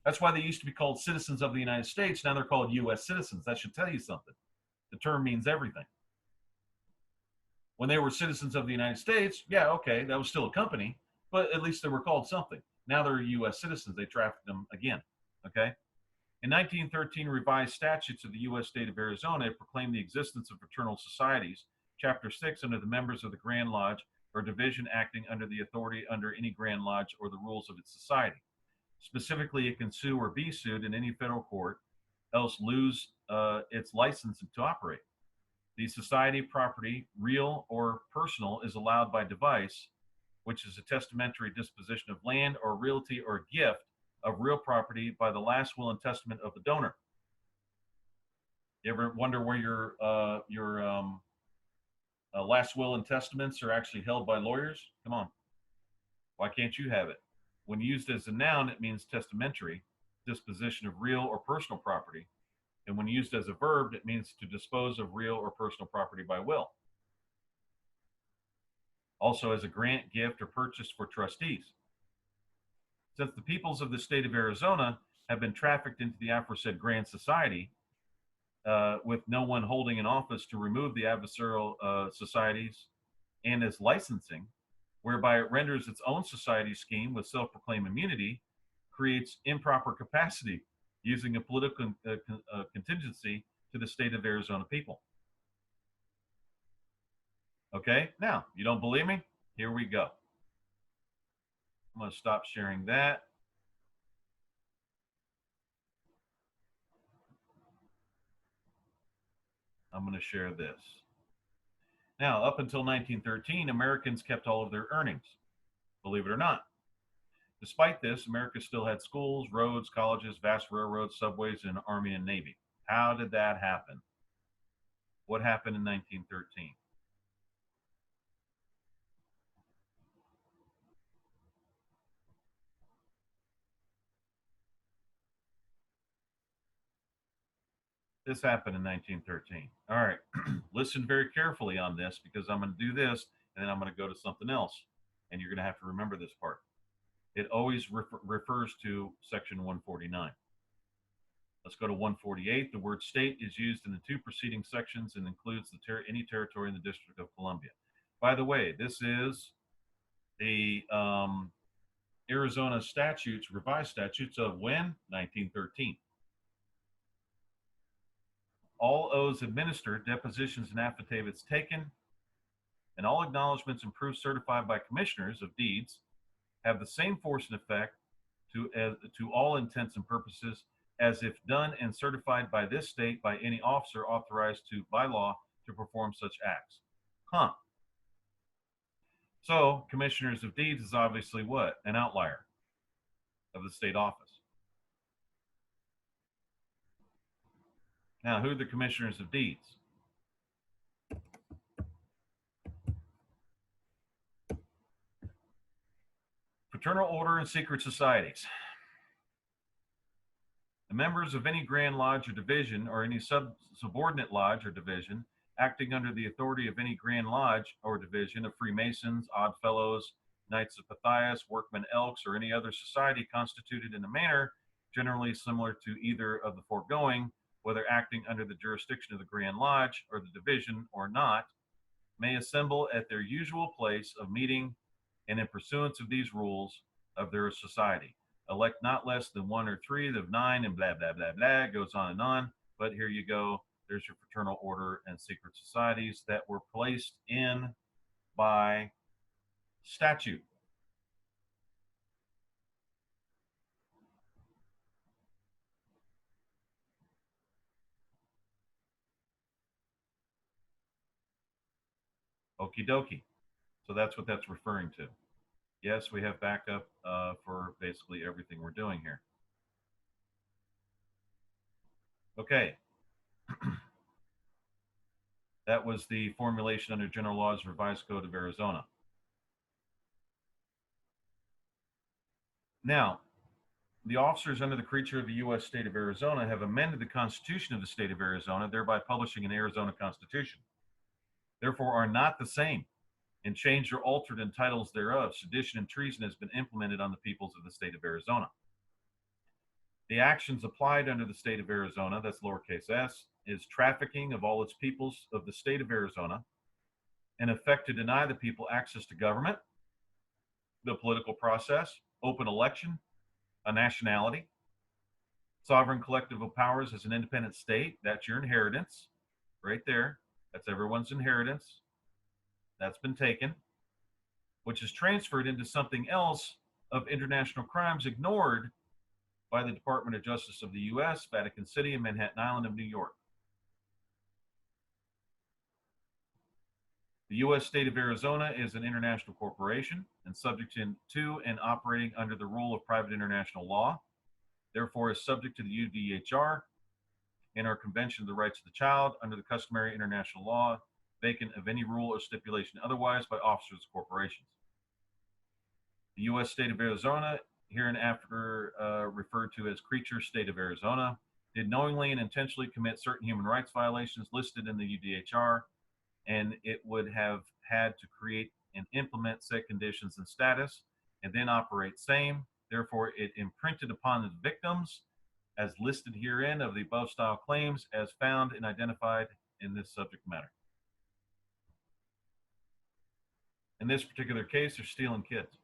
That's why they used to be called citizens of the United States. Now they're called U.S. citizens. That should tell you something. The term means everything. When they were citizens of the United States, yeah, okay, that was still a company, but at least they were called something. Now they're U.S. citizens. They trafficked them again, okay? In 1913, revised statutes of the U.S. state of Arizona proclaimed the existence of fraternal societies. Chapter 6, under the members of the Grand Lodge or division acting under the authority under any Grand Lodge or the rules of its society. Specifically, it can sue or be sued in any federal court, else lose its license to operate. The society property, real or personal, is allowed by device, which is a testamentary disposition of land or realty or gift of real property by the last will and testament of the donor. You ever wonder where your last will and testaments are actually held by lawyers? Come on. Why can't you have it? When used as a noun, it means testamentary, disposition of real or personal property. And when used as a verb, it means to dispose of real or personal property by will. Also as a grant, gift, or purchase for trustees. Since the peoples of the state of Arizona have been trafficked into the aforesaid grand society, with no one holding an office to remove the adversarial societies and as licensing, whereby it renders its own society scheme with self-proclaimed immunity, creates improper capacity, using a political contingency to the state of Arizona people. Okay, now, you don't believe me? Here we go. I'm going to stop sharing that. I'm going to share this. Now, up until 1913, Americans kept all of their earnings, believe it or not. Despite this, America still had schools, roads, colleges, vast railroads, subways, and Army and Navy. How did that happen? What happened in 1913? This happened in 1913. All right, listen very carefully on this because I'm going to do this and then I'm going to go to something else. And you're going to have to remember this part. It always refers to Section 149. Let's go to 148. The word state is used in the two preceding sections and includes any territory in the District of Columbia. By the way, this is the Arizona statutes, revised statutes of when? 1913. All oaths administered, depositions and affidavits taken, and all acknowledgments and proofs certified by commissioners of deeds have the same force and effect to all intents and purposes as if done and certified by this state by any officer authorized by law to perform such acts. Huh. So, commissioners of deeds is obviously what? An outlier of the state office. Now, who are the commissioners of deeds? Fraternal order and secret societies. The members of any grand lodge or division or any subordinate lodge or division acting under the authority of any grand lodge or division of Freemasons, Odd Fellows, Knights of Pythias, Workmen Elks, or any other society constituted in a manner generally similar to either of the foregoing, whether acting under the jurisdiction of the Grand Lodge or the division or not, may assemble at their usual place of meeting and in pursuance of these rules of their society. Elect not less than one or three of nine and blah, blah, blah, blah, goes on and on. But here you go. There's your fraternal order and secret societies that were placed in by statute. Okie dokie. So that's what that's referring to. Yes, we have backup for basically everything we're doing here. Okay. That was the formulation under General Laws Revised Code of Arizona. Now, the officers under the creature of the U.S. state of Arizona have amended the Constitution of the state of Arizona, thereby publishing an Arizona Constitution. Therefore, are not the same, and changed or altered in titles thereof. Sedition and treason has been implemented on the peoples of the state of Arizona. The actions applied under the state of Arizona, that's lowercase s, is trafficking of all its peoples of the state of Arizona, in effect to deny the people access to government, the political process, open election, a nationality, sovereign collective of powers as an independent state. That's your inheritance right there. That's everyone's inheritance. That's been taken, which is transferred into something else of international crimes ignored by the Department of Justice of the U.S., Vatican City, and Manhattan Island of New York. The U.S. state of Arizona is an international corporation and subject to and operating under the rule of private international law, therefore is subject to the UDHR and our Convention of the Rights of the Child under the customary international law, vacant of any rule or stipulation otherwise by officers of corporations. The U.S. state of Arizona, hereinafter referred to as creature state of Arizona, did knowingly and intentionally commit certain human rights violations listed in the UDHR, and it would have had to create and implement said conditions and status, and then operate same. Therefore, it imprinted upon the victims, as listed herein, of the above style claims as found and identified in this subject matter. In this particular case, they're stealing kids.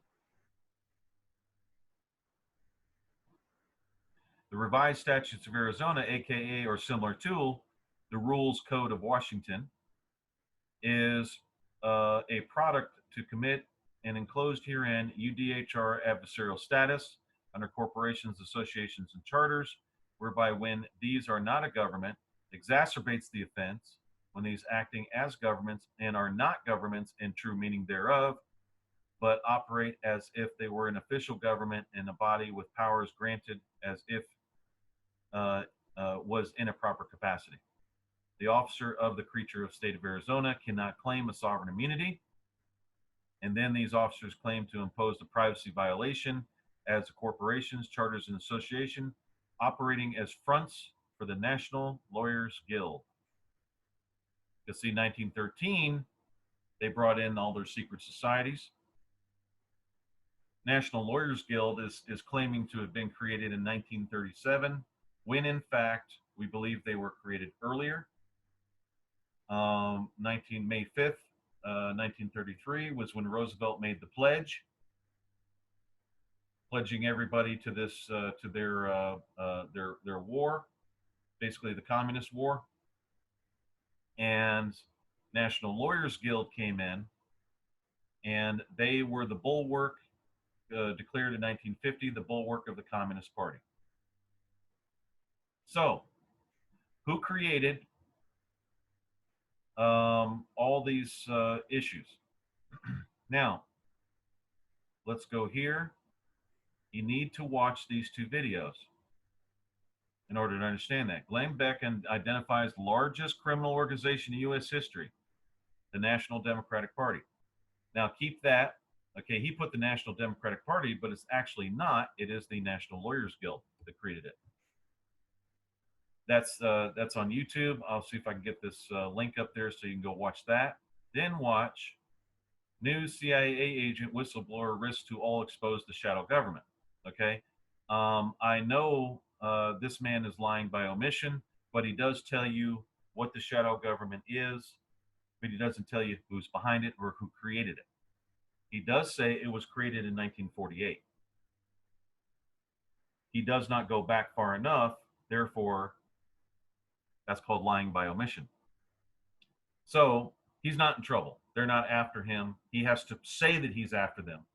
The revised statutes of Arizona, aka or similar to the Rules Code of Washington, is a product to commit and enclosed herein UDHR adversarial status under corporations, associations, and charters, whereby when these are not a government, exacerbates the offense when these acting as governments and are not governments in true meaning thereof, but operate as if they were an official government and a body with powers granted as if was in a proper capacity. The officer of the creature of state of Arizona cannot claim a sovereign immunity, and then these officers claim to impose a privacy violation as corporations, charters, and association operating as fronts for the National Lawyers Guild. You'll see 1913, they brought in all their secret societies. National Lawyers Guild is claiming to have been created in 1937, when in fact, we believe they were created earlier. May 5th, 1933 was when Roosevelt made the pledge, pledging everybody to this, to their war, basically the Communist War. And National Lawyers Guild came in, and they were the bulwark, declared in 1950, the bulwark of the Communist Party. So, who created all these issues? Now, let's go here. You need to watch these two videos in order to understand that. Glenn Beck identifies the largest criminal organization in U.S. history, the National Democratic Party. Now, keep that. Okay, he put the National Democratic Party, but it's actually not. It is the National Lawyers Guild that created it. That's on YouTube. I'll see if I can get this link up there so you can go watch that. Then watch New CIA Agent Whistleblower Risks to All Expose the Shadow Government. Okay, I know this man is lying by omission, but he does tell you what the shadow government is, but he doesn't tell you who's behind it or who created it. He does say it was created in 1948. He does not go back far enough, therefore, that's called lying by omission. So he's not in trouble. They're not after him. He has to say that he's after them,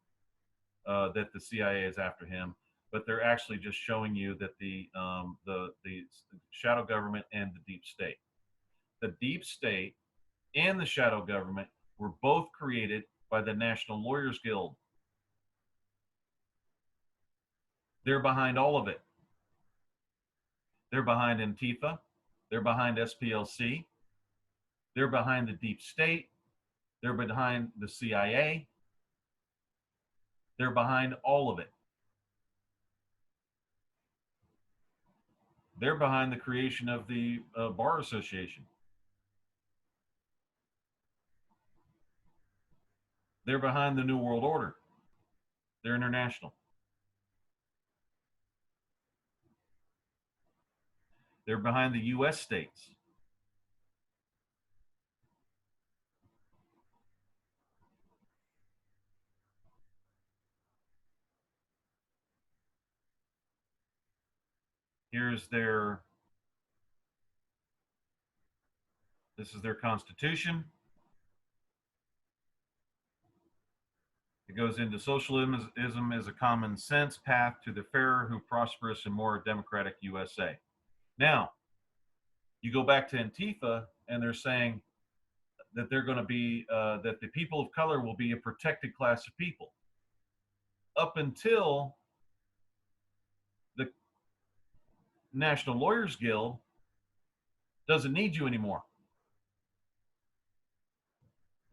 that the CIA is after him, but they're actually just showing you that the shadow government and the deep state. The deep state and the shadow government were both created by the National Lawyers Guild. They're behind all of it. They're behind ANTIFA. They're behind SPLC. They're behind the deep state. They're behind the CIA. They're behind all of it. They're behind the creation of the Bar Association. They're behind the New World Order. They're international. They're behind the U.S. states. Here's their, this is their constitution. It goes into socialism is a common sense path to the fairer, who prosperous and more democratic USA. Now, you go back to Antifa, and they're saying that they're going to be, that the people of color will be a protected class of people. Up until the National Lawyers Guild doesn't need you anymore.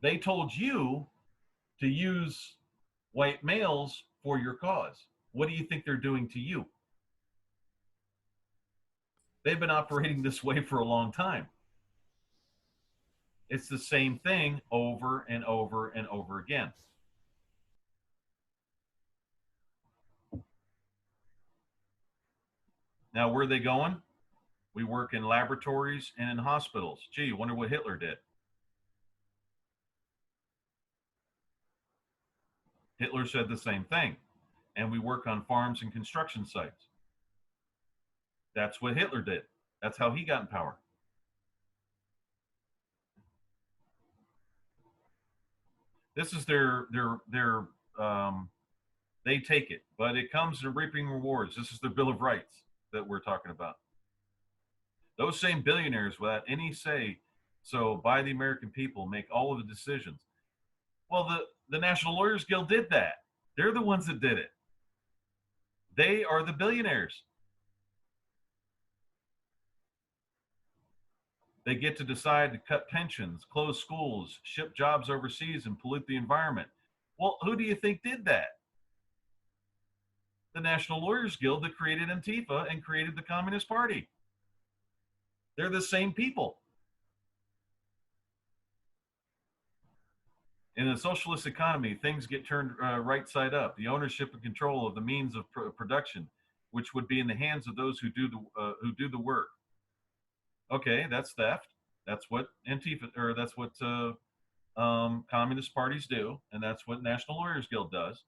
They told you to use white males for your cause. What do you think they're doing to you? They've been operating this way for a long time. It's the same thing over and over and over again. Now, where are they going? We work in laboratories and in hospitals. Gee, I wonder what Hitler did. Hitler said the same thing. And we work on farms and construction sites. That's what Hitler did. That's how he got in power. This is their they take it, but it comes to reaping rewards. This is their Bill of Rights that we're talking about. Those same billionaires, without any say so by the American people, make all of the decisions. Well, the National Lawyers Guild did that. They're the ones that did it. They are the billionaires. They get to decide to cut pensions, close schools, ship jobs overseas, and pollute the environment. Well, who do you think did that? The National Lawyers Guild that created Antifa and created the Communist Party. They're the same people. In a socialist economy, things get turned right side up. The ownership and control of the means of production, which would be in the hands of those who do the work. Okay, that's theft. That's what Antifa, or that's what communist parties do, and that's what National Lawyers Guild does.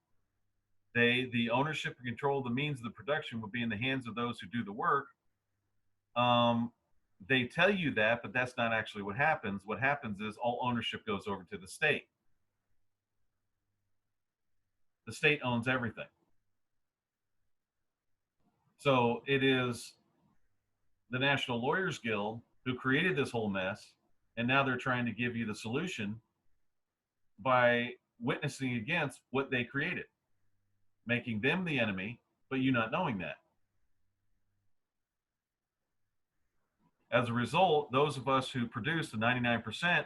The ownership and control of the means of the production would be in the hands of those who do the work. They tell you that, but that's not actually what happens. What happens is all ownership goes over to the state. The state owns everything. So it is the National Lawyers Guild who created this whole mess, and now they're trying to give you the solution by witnessing against what they created, making them the enemy, but you not knowing that. As a result, those of us who produce the 99%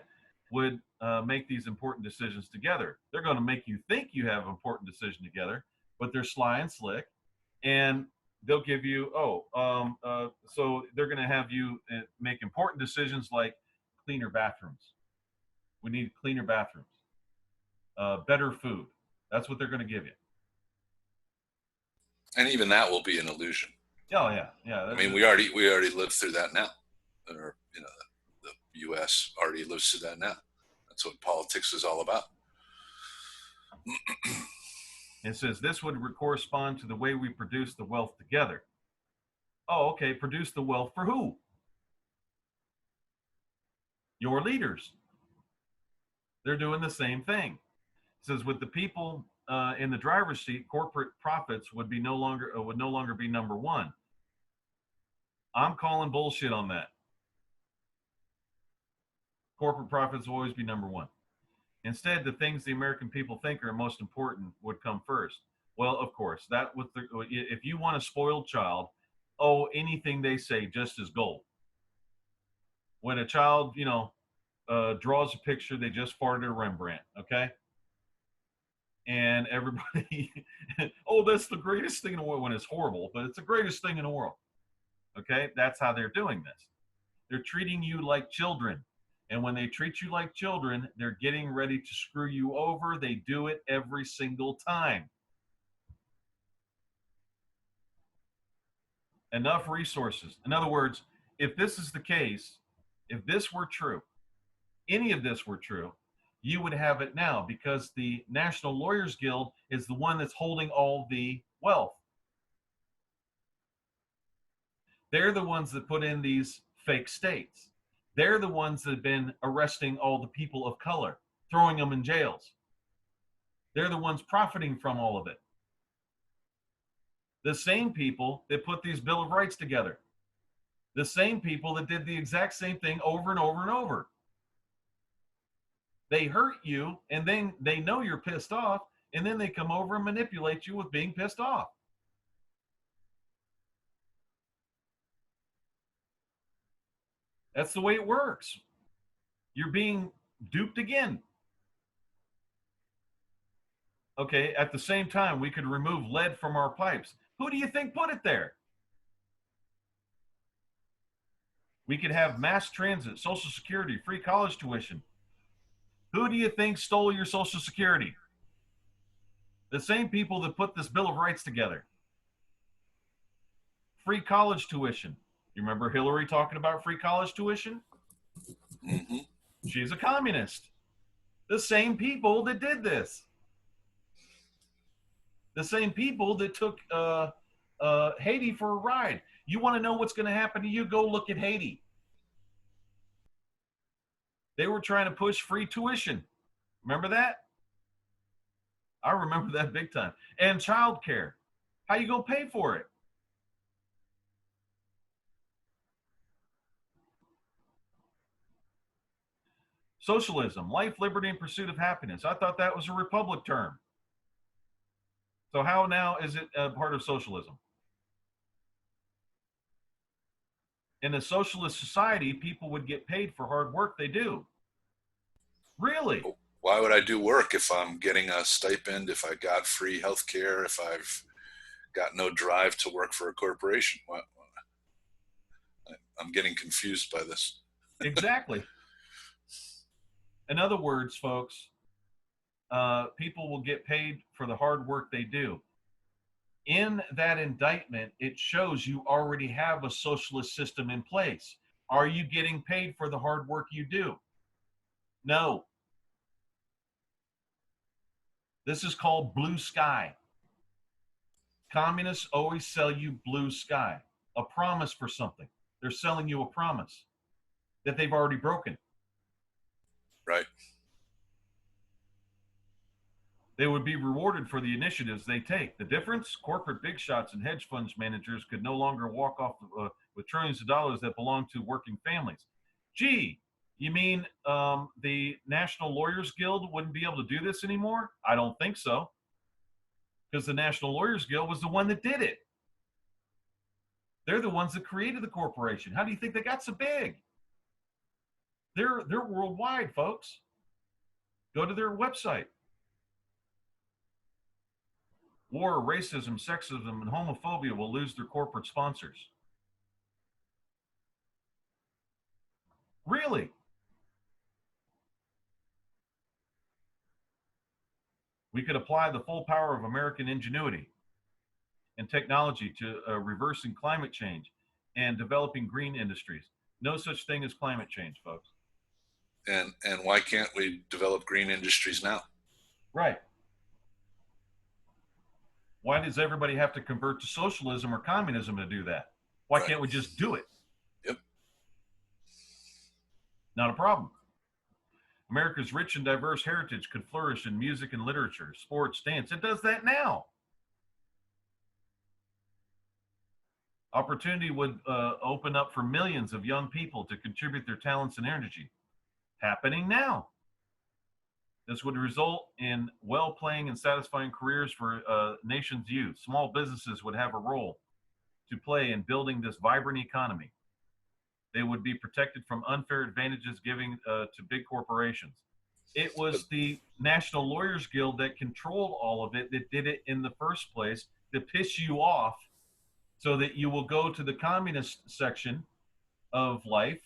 would make these important decisions together. They're going to make you think you have an important decision together, but they're sly and slick, and they'll give you, so they're going to have you make important decisions like cleaner bathrooms. We need cleaner bathrooms, better food. That's what they're going to give you. And even that will be an illusion. Oh yeah. I mean, we already lived through that now. Or, you know, the U.S. already lives through that now. That's what politics is all about. It says this would correspond to the way we produce the wealth together. Oh, okay. Produce the wealth for who? Your leaders. They're doing the same thing. It says with the people in the driver's seat, corporate profits would no longer be number one. I'm calling bullshit on that. Corporate profits will always be number one. Instead, the things the American people think are most important would come first. Well, of course, if you want a spoiled child, anything they say just is gold. When a child, draws a picture, they just farted a Rembrandt, okay? And everybody, that's the greatest thing in the world, when it's horrible, but it's the greatest thing in the world, okay? That's how they're doing this. They're treating you like children. And when they treat you like children, they're getting ready to screw you over. They do it every single time. Enough resources. In other words, if this is the case, if this were true, any of this were true, you would have it now, because the National Lawyers Guild is the one that's holding all the wealth. They're the ones that put in these fake states. They're the ones that have been arresting all the people of color, throwing them in jails. They're the ones profiting from all of it. The same people that put these Bill of Rights together. The same people that did the exact same thing over and over and over. They hurt you, and then they know you're pissed off, and then they come over and manipulate you with being pissed off. That's the way it works. You're being duped again. Okay, at the same time, we could remove lead from our pipes. Who do you think put it there? We could have mass transit, Social Security, free college tuition. Who do you think stole your Social Security? The same people that put this Bill of Rights together. Free college tuition. You remember Hillary talking about free college tuition? Mm-hmm. She's a communist. The same people that did this. The same people that took Haiti for a ride. You want to know what's going to happen to you? Go look at Haiti. They were trying to push free tuition. Remember that? I remember that big time. And childcare. How you going to pay for it? Socialism, life, liberty, and pursuit of happiness. I thought that was a republic term. So how now is it a part of socialism? In a socialist society, people would get paid for hard work they do. Really? Why would I do work if I'm getting a stipend, if I got free health care, if I've got no drive to work for a corporation? I'm getting confused by this. Exactly. In other words, folks, people will get paid for the hard work they do. In that indictment, it shows you already have a socialist system in place. Are you getting paid for the hard work you do? No. This is called blue sky. Communists always sell you blue sky, a promise for something. They're selling you a promise that they've already broken. Right. They would be rewarded for the initiatives they take. The difference? Corporate big shots and hedge funds managers could no longer walk off with trillions of dollars that belong to working families. Gee, you mean the National Lawyers Guild wouldn't be able to do this anymore? I don't think so. Because the National Lawyers Guild was the one that did it. They're the ones that created the corporation. How do you think they got so big? They're worldwide, folks. Go to their website. War, racism, sexism, and homophobia will lose their corporate sponsors. Really? We could apply the full power of American ingenuity and technology to reversing climate change and developing green industries. No such thing as climate change, folks. And why can't we develop green industries now? Right. Why does everybody have to convert to socialism or communism to do that? Why can't we just do it? Yep. Not a problem. America's rich and diverse heritage could flourish in music and literature, sports, dance. It does that now. Opportunity would open up for millions of young people to contribute their talents and energy. Happening now. This would result in well-paying and satisfying careers for nation's youth. Small businesses would have a role to play in building this vibrant economy. They would be protected from unfair advantages given to big corporations. It was the National Lawyers Guild that controlled all of it, that did it in the first place, to piss you off so that you will go to the communist section of life.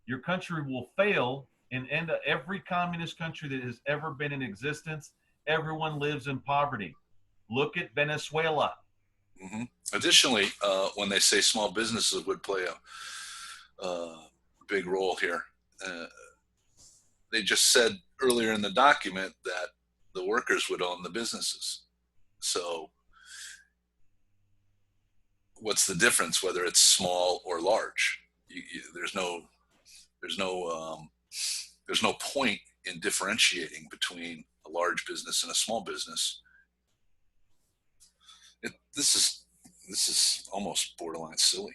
Your country will fail. And end up every communist country that has ever been in existence, everyone lives in poverty. Look at Venezuela. Mm-hmm. Additionally, when they say small businesses would play a big role here, they just said earlier in the document that the workers would own the businesses. So what's the difference whether it's small or large? There's no point in differentiating between a large business and a small business. This is almost borderline silly.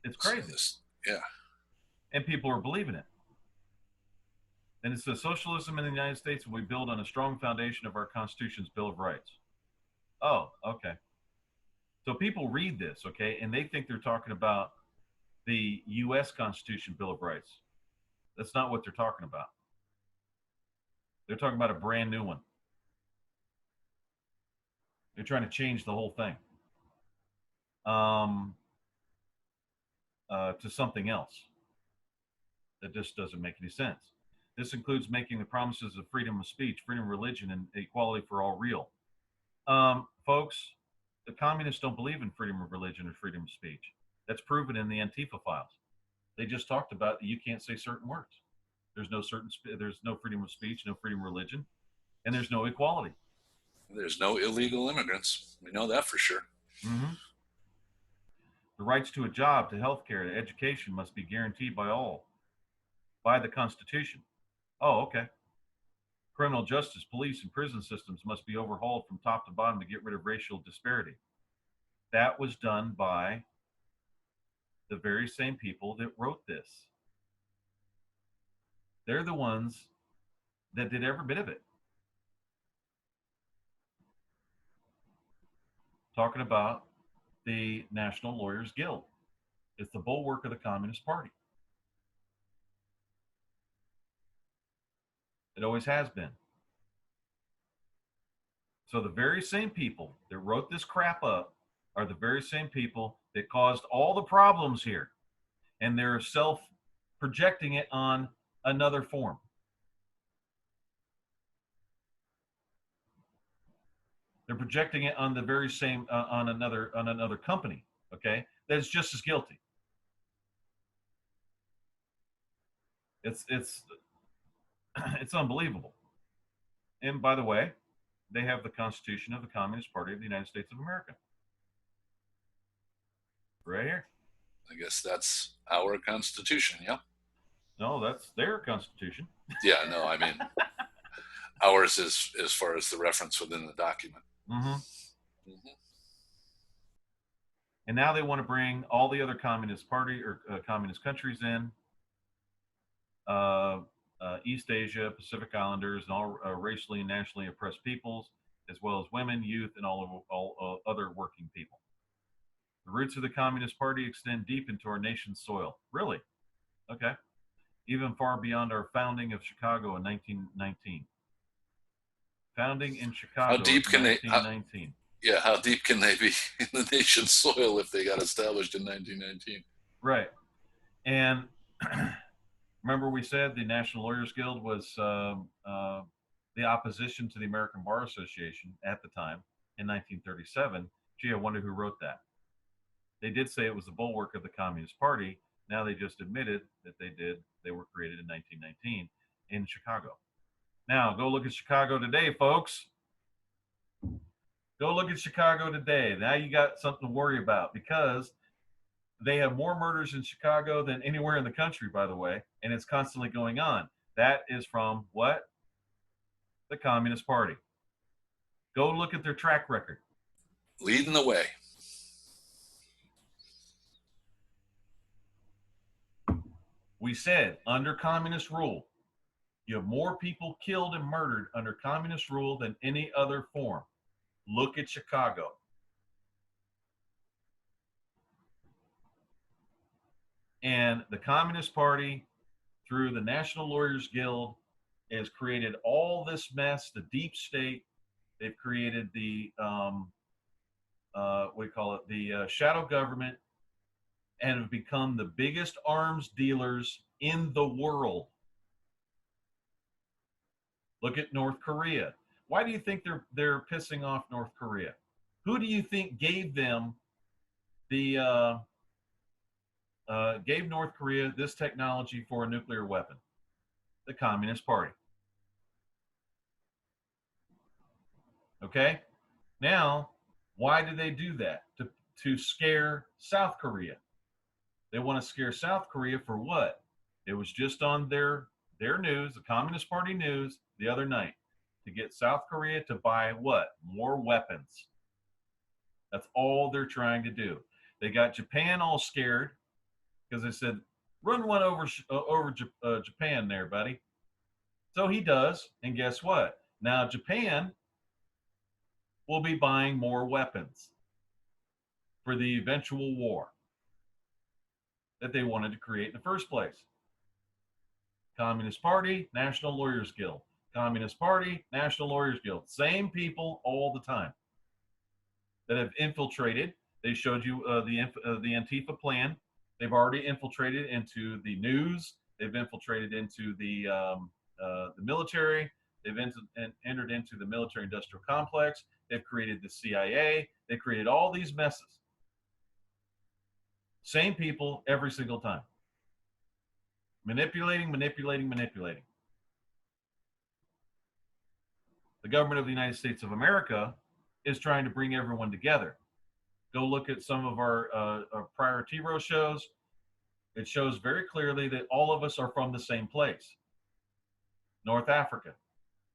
It's crazy. Yeah. And people are believing it. And it says socialism in the United States will be built on a strong foundation of our Constitution's Bill of Rights. Oh, okay. So people read this, okay, and they think they're talking about the U.S. Constitution Bill of Rights. That's not what they're talking about. They're talking about a brand new one. They're trying to change the whole thing to something else that just doesn't make any sense. This includes making the promises of freedom of speech, freedom of religion, and equality for all real. Folks, the communists don't believe in freedom of religion or freedom of speech. That's proven in the ANTIFA files. They just talked about that you can't say certain words. There's no freedom of speech, no freedom of religion, and there's no equality. There's no illegal immigrants. We know that for sure. Mm-hmm. The rights to a job, to health care, to education must be guaranteed by all, by the Constitution. Oh, okay. Criminal justice, police, and prison systems must be overhauled from top to bottom to get rid of racial disparity. That was done by the very same people that wrote this. They're the ones that did every bit of it. Talking about the National Lawyers Guild. It's the bulwark of the Communist Party. It always has been. So the very same people that wrote this crap up are the very same people that caused all the problems here. and they're self-projecting it on another form. They're projecting it on the very same on another company. Okay, that's just as guilty. It's it's unbelievable. And by the way, they have the Constitution of the Communist Party of the United States of America right here. I guess that's our Constitution, yeah? No, that's their Constitution. Yeah, no, I mean, ours is as far as the reference within the document. Mm-hmm. And now they want to bring all the other communist party or communist countries in, East Asia, Pacific Islanders, and all racially and nationally oppressed peoples, as well as women, youth, and all other working people. The roots of the Communist Party extend deep into our nation's soil. Really? Okay. Even far beyond our founding of Chicago in 1919. Founding in Chicago How deep can 1919. How deep can they be in the nation's soil if they got established in 1919? Right. And remember we said the National Lawyers Guild was the opposition to the American Bar Association at the time in 1937. Gee, I wonder who wrote that. They did say it was the bulwark of the Communist Party. Now they just admitted that they were created in 1919 in Chicago. Now go look at Chicago today, folks. Go look at Chicago today. Now you got something to worry about, because they have more murders in Chicago than anywhere in the country, by the way, and it's constantly going on. That is from what? The Communist Party. Go look at their track record. Leading the way. We said under communist rule, you have more people killed and murdered under communist rule than any other form. Look at Chicago. And the Communist Party, through the National Lawyers Guild, has created all this mess, the deep state. They've created the, the shadow government, and have become the biggest arms dealers in the world. Look at North Korea. Why do you think they're pissing off North Korea? Who do you think gave them the gave North Korea this technology for a nuclear weapon? The Communist Party. Okay? Now, why do they do that? To scare South Korea. They want to scare South Korea for what? It was just on their news, the Communist Party news, the other night, to get South Korea to buy what? More weapons. That's all they're trying to do. They got Japan all scared because they said, run one over Japan there, buddy. So he does, and guess what? Now Japan will be buying more weapons for the eventual war that they wanted to create in the first place. Communist Party, National Lawyers Guild. Communist Party, National Lawyers Guild. Same people all the time that have infiltrated. They showed you the Antifa plan. They've already infiltrated into the news. They've infiltrated into the military. They've entered into the military-industrial complex. They've created the CIA. They created all these messes. Same people every single time. Manipulating. The government of the United States of America is trying to bring everyone together. Go look at some of our prior T-ROH shows. It shows very clearly that all of us are from the same place. North Africa,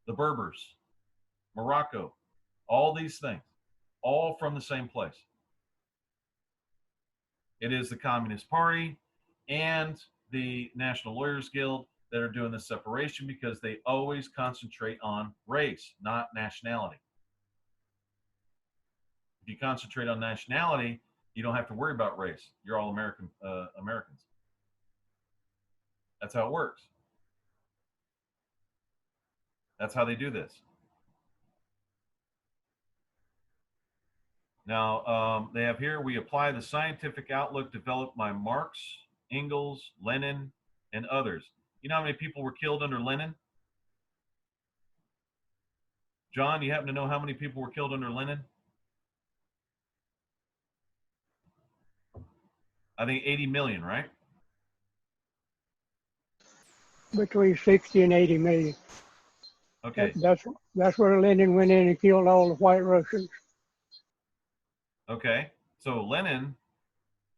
the Berbers, Morocco, all these things, all from the same place. It is the Communist Party and the National Lawyers Guild that are doing the separation, because they always concentrate on race, not nationality. If you concentrate on nationality, you don't have to worry about race. You're all Americans. That's how it works. That's how they do this. Now, they have here, we apply the scientific outlook developed by Marx Engels, Lenin, and others. You know how many people were killed under Lenin? John, you happen to know how many people were killed under Lenin? I think 80 million, right? Between 60 and 80 million. Okay. That's where Lenin went in and killed all the white Russians. Okay. So Lenin,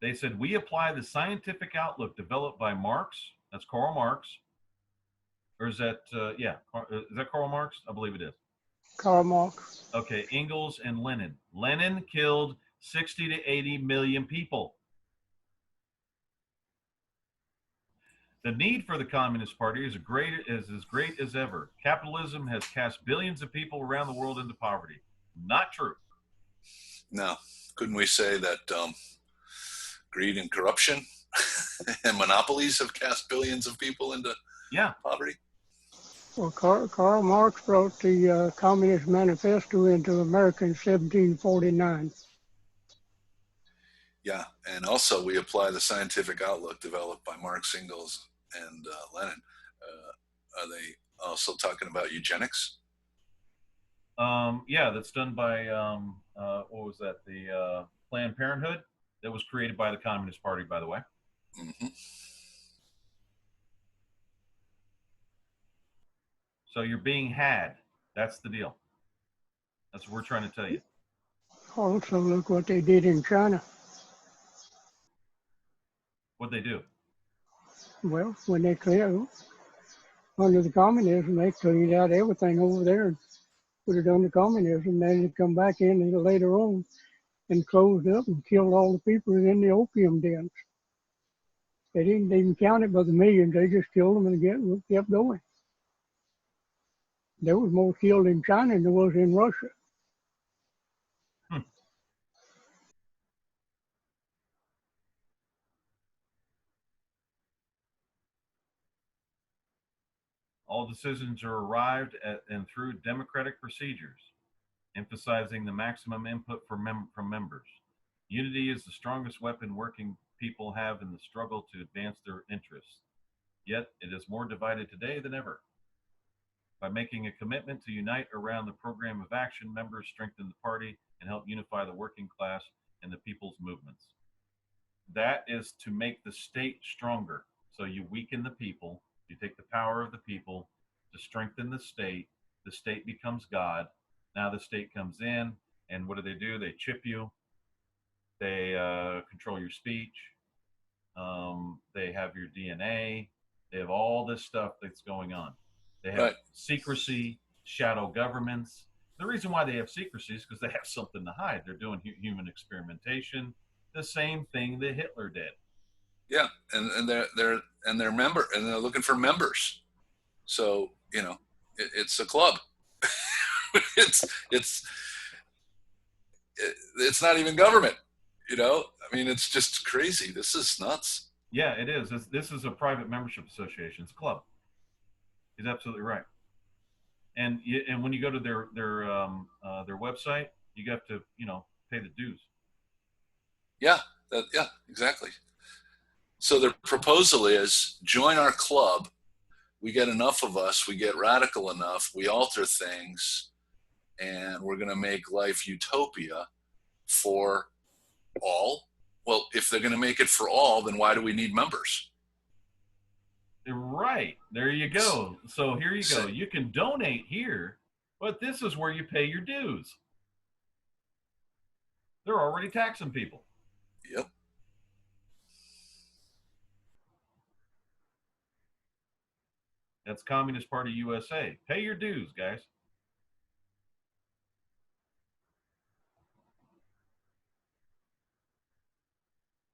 they said, we apply the scientific outlook developed by Marx. That's Karl Marx. Or is that, is that Karl Marx? I believe it is. Karl Marx. Okay, Engels and Lenin. Lenin killed 60 to 80 million people. The need for the Communist Party is as great as ever. Capitalism has cast billions of people around the world into poverty. Not true. No. Couldn't we say that greed and corruption and monopolies have cast billions of people into poverty? Well, Karl Marx brought the Communist Manifesto into America in 1749. Yeah, and also we apply the scientific outlook developed by Marx, Engels, and Lenin. Are they also talking about eugenics? Yeah, that's done by, what was that? The Planned Parenthood that was created by the Communist Party, by the way. Mm-hmm. So you're being had. That's the deal. That's what we're trying to tell you. Also, look what they did in China. What'd they do? Well, when they cleared, under the communism, they cleaned out everything over there and put it under communism. Then they come back in later on and closed up and killed all the people in the opium dens. They didn't even count it by the millions. They just killed them and kept going. There was more killed in China than there was in Russia. All decisions are arrived at and through democratic procedures, emphasizing the maximum input from members. Unity is the strongest weapon working people have in the struggle to advance their interests. Yet it is more divided today than ever. By making a commitment to unite around the program of action, members strengthen the party and help unify the working class and the people's movements. That is to make the state stronger. So you weaken the people, you take the power of the people to strengthen the state becomes God. Now the state comes in, and what do? They chip you, they control your speech, they have your DNA, they have all this stuff that's going on. They have secrecy, shadow governments. The reason why they have secrecy is because they have something to hide. They're doing human experimentation, the same thing that Hitler did. Yeah, and they're looking for members. So it's a club. it's not even government. I mean, it's just crazy. This is nuts. Yeah, it is. This is a private membership association. It's a club. He's absolutely right. And when you go to their website, you have to pay the dues. Yeah, exactly. So their proposal is join our club. We get enough of us. We get radical enough. We alter things, and we're going to make life utopia for all. Well, if they're going to make it for all, then why do we need members? Right. There you go. So here you go. You can donate here, but this is where you pay your dues. They're already taxing people. Yep. That's Communist Party USA. Pay your dues, guys.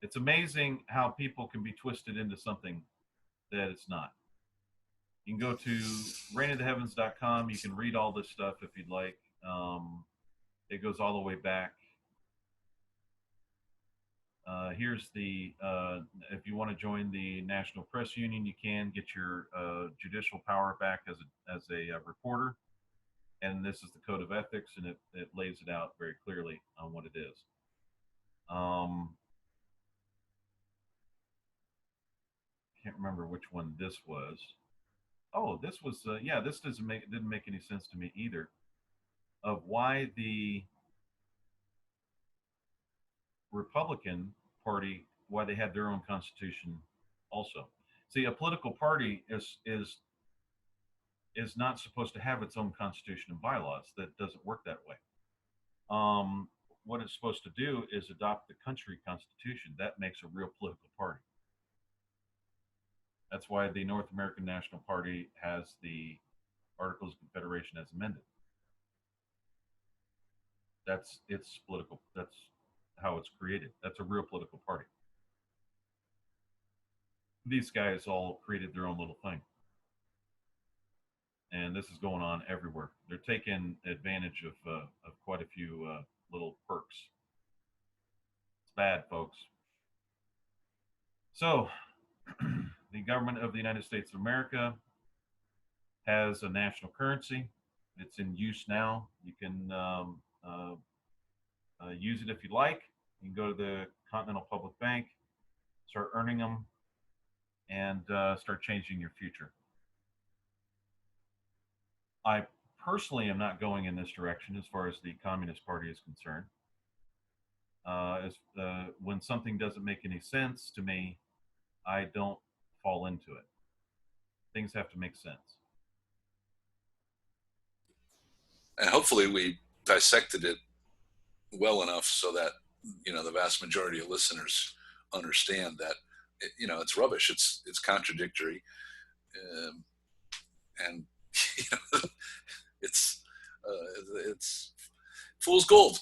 It's amazing how people can be twisted into something that it's not. You can go to reignoftheheavens.com. You can read all this stuff if you'd like. It goes all the way back. Here's the, if you want to join the National Press Union, you can get your judicial power back as a reporter. And this is the code of ethics, and it lays it out very clearly on what it is. can't remember which one this was. Oh, this was yeah. This didn't make any sense to me either. Of why the Republican Party, why they had their own constitution also. See, a political party is not supposed to have its own constitution and bylaws. That doesn't work that way. Um, what it's supposed to do is adopt the country constitution. That makes a real political party. That's why the North American National Party has the Articles of Confederation as amended. That's its political. That's how it's created. That's a real political party. These guys all created their own little thing, and this is going on everywhere. They're taking advantage of quite a few little perks. It's bad, folks. So, the government of the United States of America has a national currency. It's in use now. You can use it if you like. You can go to the Continental Public Bank, start earning them, and start changing your future. I personally am not going in this direction as far as the Communist Party is concerned. When something doesn't make any sense to me, I don't fall into it. Things have to make sense. And hopefully we dissected it well enough so that, you know, the vast majority of listeners understand that, you know, it's rubbish. It's contradictory. And, you know, it's fool's gold.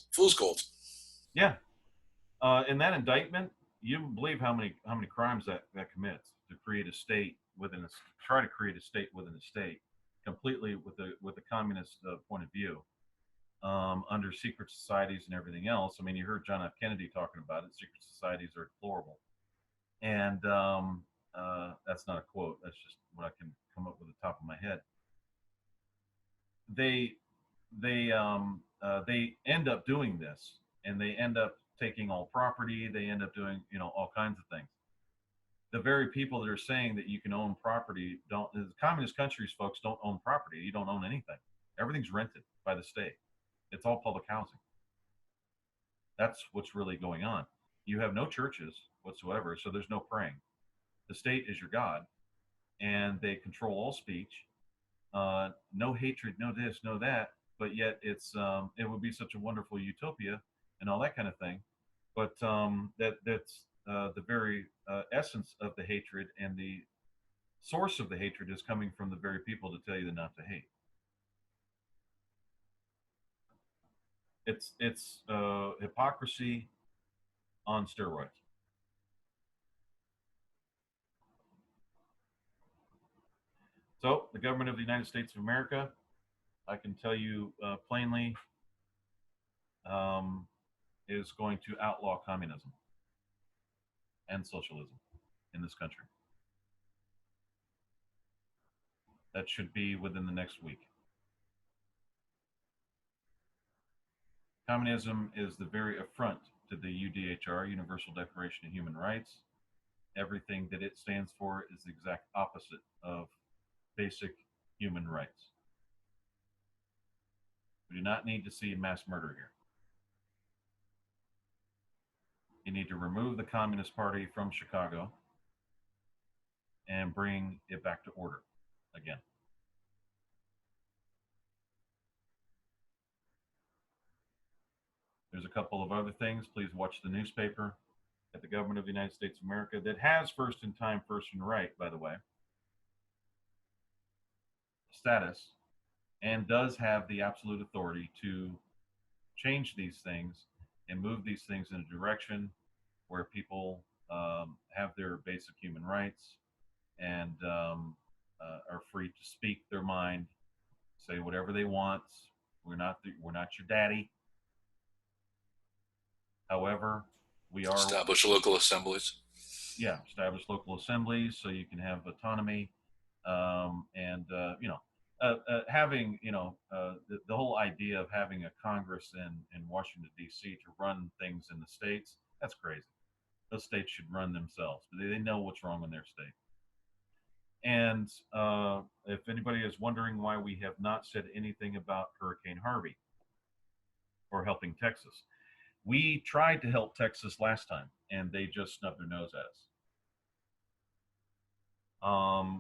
Yeah. In that indictment, you believe how many crimes that commits to create a state try to create a state within a state, completely with the communist point of view, under secret societies and everything else. I mean, you heard John F. Kennedy talking about it. Secret societies are deplorable, and that's not a quote. That's just what I can come up with at the top of my head. They end up doing this, and they end up taking all property. They end up doing, you know, all kinds of things. The very people that are saying that you can own property don't. The communist countries, folks, don't own property. You don't own anything. Everything's rented by the state. It's all public housing. That's what's really going on. You have no churches whatsoever, so there's no praying. The state is your God, and they control all speech. No hatred, no this, no that. But yet, it would be such a wonderful utopia and all that kind of thing. But that's the very essence of the hatred, and the source of the hatred is coming from the very people to tell you not to hate. It's hypocrisy on steroids. So the government of the United States of America, I can tell you plainly, is going to outlaw communism and socialism in this country. That should be within the next week. Communism is the very affront to the UDHR, Universal Declaration of Human Rights. Everything that it stands for is the exact opposite of basic human rights. We do not need to see mass murder here. You need to remove the Communist Party from Chicago and bring it back to order again. There's a couple of other things. Please watch the newspaper at the government of the United States of America that has first in time, first in right, by the way, status, and does have the absolute authority to change these things and move these things in a direction where people have their basic human rights and are free to speak their mind, say whatever they want. We're not your daddy. However, we are Establish local assemblies. Yeah, establish local assemblies so you can have autonomy, and you know, having, you know, the whole idea of having a Congress in Washington D.C. to run things in the states, that's crazy. Those states should run themselves. They know what's wrong in their state. And if anybody is wondering why we have not said anything about Hurricane Harvey or helping Texas, we tried to help Texas last time, and they just snubbed their nose at us.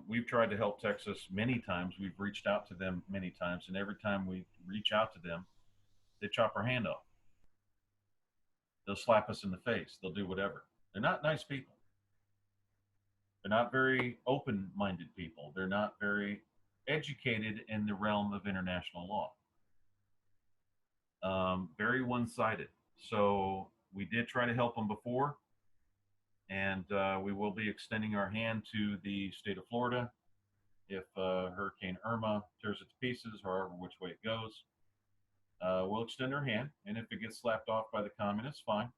We've tried to help Texas many times. We've reached out to them many times, and every time we reach out to them, they chop our hand off. They'll slap us in the face. They'll do whatever. They're not nice people. They're not very open-minded people. They're not very educated in the realm of international law. Very one-sided. So we did try to help them before, and we will be extending our hand to the state of Florida if Hurricane Irma tears it to pieces, however which way it goes. We'll extend our hand, and if it gets slapped off by the communists, fine.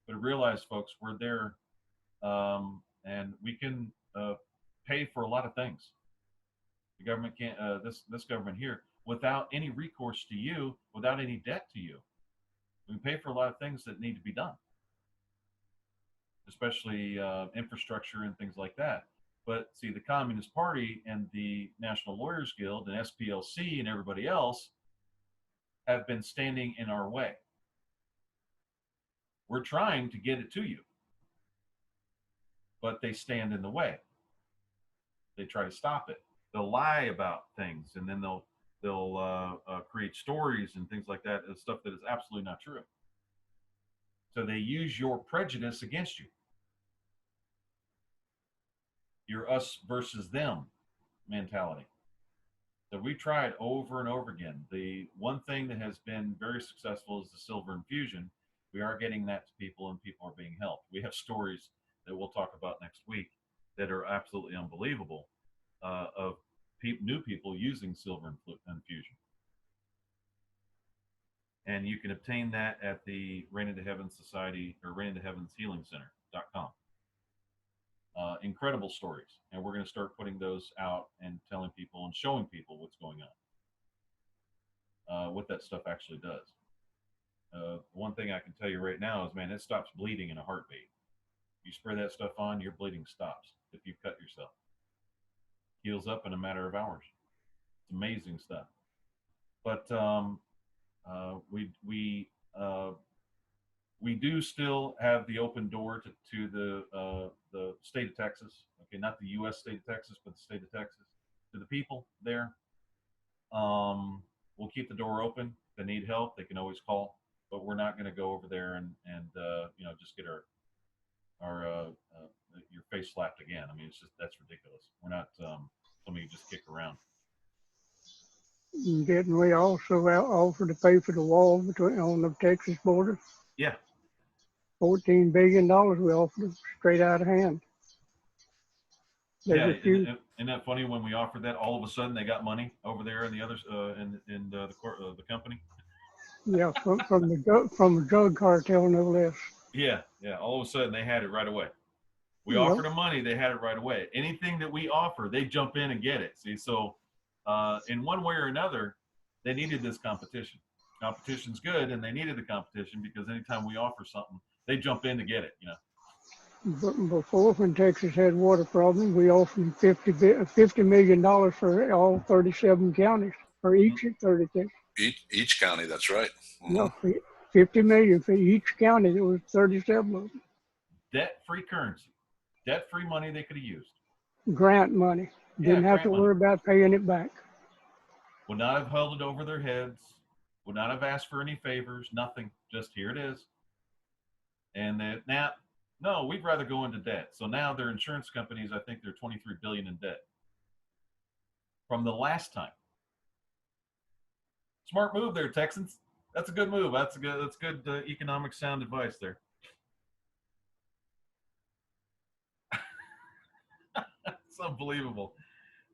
But realize, folks, we're there, and we can pay for a lot of things. The government can't. This government here, without any recourse to you, without any debt to you, we can pay for a lot of things that need to be done, especially infrastructure and things like that. But see, the Communist Party and the National Lawyers Guild and SPLC and everybody else have been standing in our way. We're trying to get it to you, but they stand in the way. They try to stop it. They'll lie about things, and then they'll create stories and things like that, and stuff that is absolutely not true. So they use your prejudice against you. Your us versus them mentality. So we tried over and over again. The one thing that has been very successful is the silver infusion. We are getting that to people, and people are being helped. We have stories that we'll talk about next week that are absolutely unbelievable of new people using silver infusion. And you can obtain that at the Rain into Heaven Society or Rain into Heaven's Healing Center.com. Incredible stories. And we're going to start putting those out and telling people and showing people what's going on, what that stuff actually does. One thing I can tell you right now is, man, it stops bleeding in a heartbeat. You spray that stuff on, your bleeding stops if you cut yourself. Heals up in a matter of hours. It's amazing stuff. But we do still have the open door to the state of Texas. Okay, not the U.S. state of Texas, but the state of Texas. To the people there, we'll keep the door open. If they need help, they can always call. But we're not going to go over there and just get our your face slapped again. I mean, it's just, that's ridiculous. We're not somebody you just kick around. Didn't we also offer to pay for the wall on the Texas border? Yeah. $14 billion we offered them straight out of hand. They refused. Isn't that funny? When we offered that, all of a sudden they got money over there in the others in the company. Yeah, from the drug cartel, no less. Yeah. All of a sudden they had it right away. We offered them money, they had it right away. Anything that we offer, they jump in and get it. See, so in one way or another, they needed this competition. Competition's good, and they needed the competition because anytime we offer something, they jump in to get it. But before, when Texas had water problems, we offered $50 million for all 37 counties, or each 36. Each county, that's right. Mm-hmm. No, $50 million for each county. There was 37 of them. Debt-free currency, debt-free money they could have used. Grant money. Didn't have to worry about paying it back. Would not have held it over their heads. Would not have asked for any favors. Nothing. Just here it is. And now, no, we'd rather go into debt. So now their insurance companies, I think they're $23 billion in debt from the last time. Smart move there, Texans. That's a good move. That's good economic sound advice there. It's unbelievable.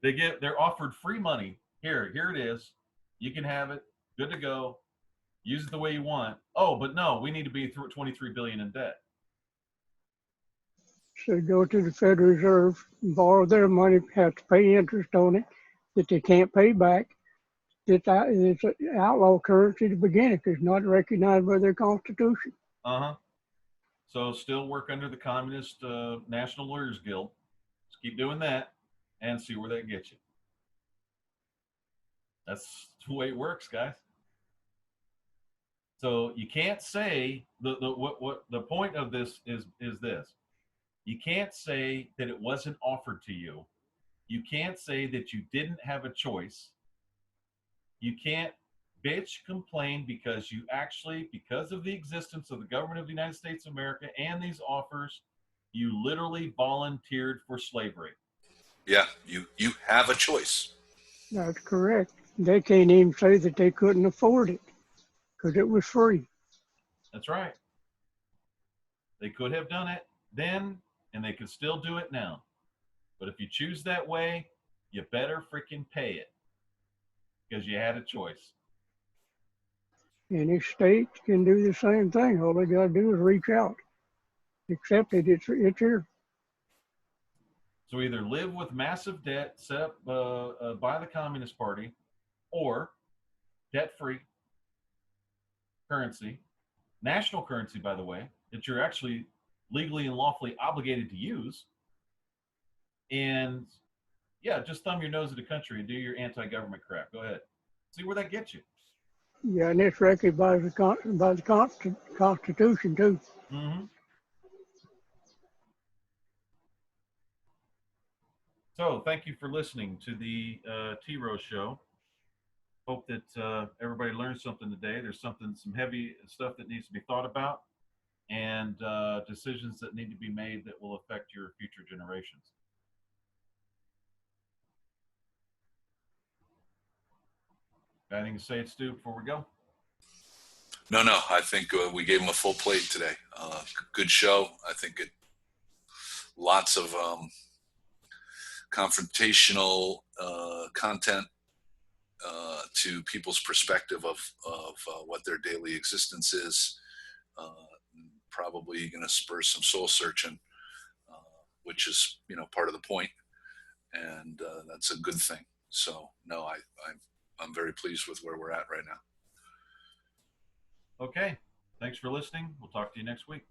They're offered free money. Here it is. You can have it. Good to go. Use it the way you want. Oh, but no, we need to be through $23 billion in debt. So go to the Federal Reserve, borrow their money, have to pay interest on it that they can't pay back. It's an outlaw currency to begin with. It's not recognized by their Constitution. So still work under the Communist National Lawyers Guild. Just keep doing that. and see where that gets you. That's the way it works, guys. So you can't say what the point of this is this. You can't say that it wasn't offered to you. You can't say that you didn't have a choice. You can't bitch, complain because you actually, because of the existence of the government of the United States of America and these offers, you literally volunteered for slavery. Yeah, you have a choice. That's correct. They can't even say that they couldn't afford it because it was free. That's right. They could have done it then, and they could still do it now. But if you choose that way, you better freaking pay it because you had a choice. Any state can do the same thing. All they got to do is reach out. Accept it. It's here. So either live with massive debt set up by the Communist Party, or debt-free currency, national currency, by the way, that you're actually legally and lawfully obligated to use. And yeah, just thumb your nose at the country and do your anti-government crap. Go ahead. See where that gets you. Yeah, and it's recognized by the Constitution too. Mm-hmm. So thank you for listening to the T-ROH show. Hope that everybody learned something today. There's some heavy stuff that needs to be thought about, and decisions that need to be made that will affect your future generations. Got anything to say, Stu, before we go? No, I think we gave them a full plate today. Good show. I think lots of confrontational content to people's perspective of what their daily existence is. Probably going to spur some soul searching, which is part of the point, and that's a good thing. So no, I'm very pleased with where we're at right now. Okay. Thanks for listening. We'll talk to you next week.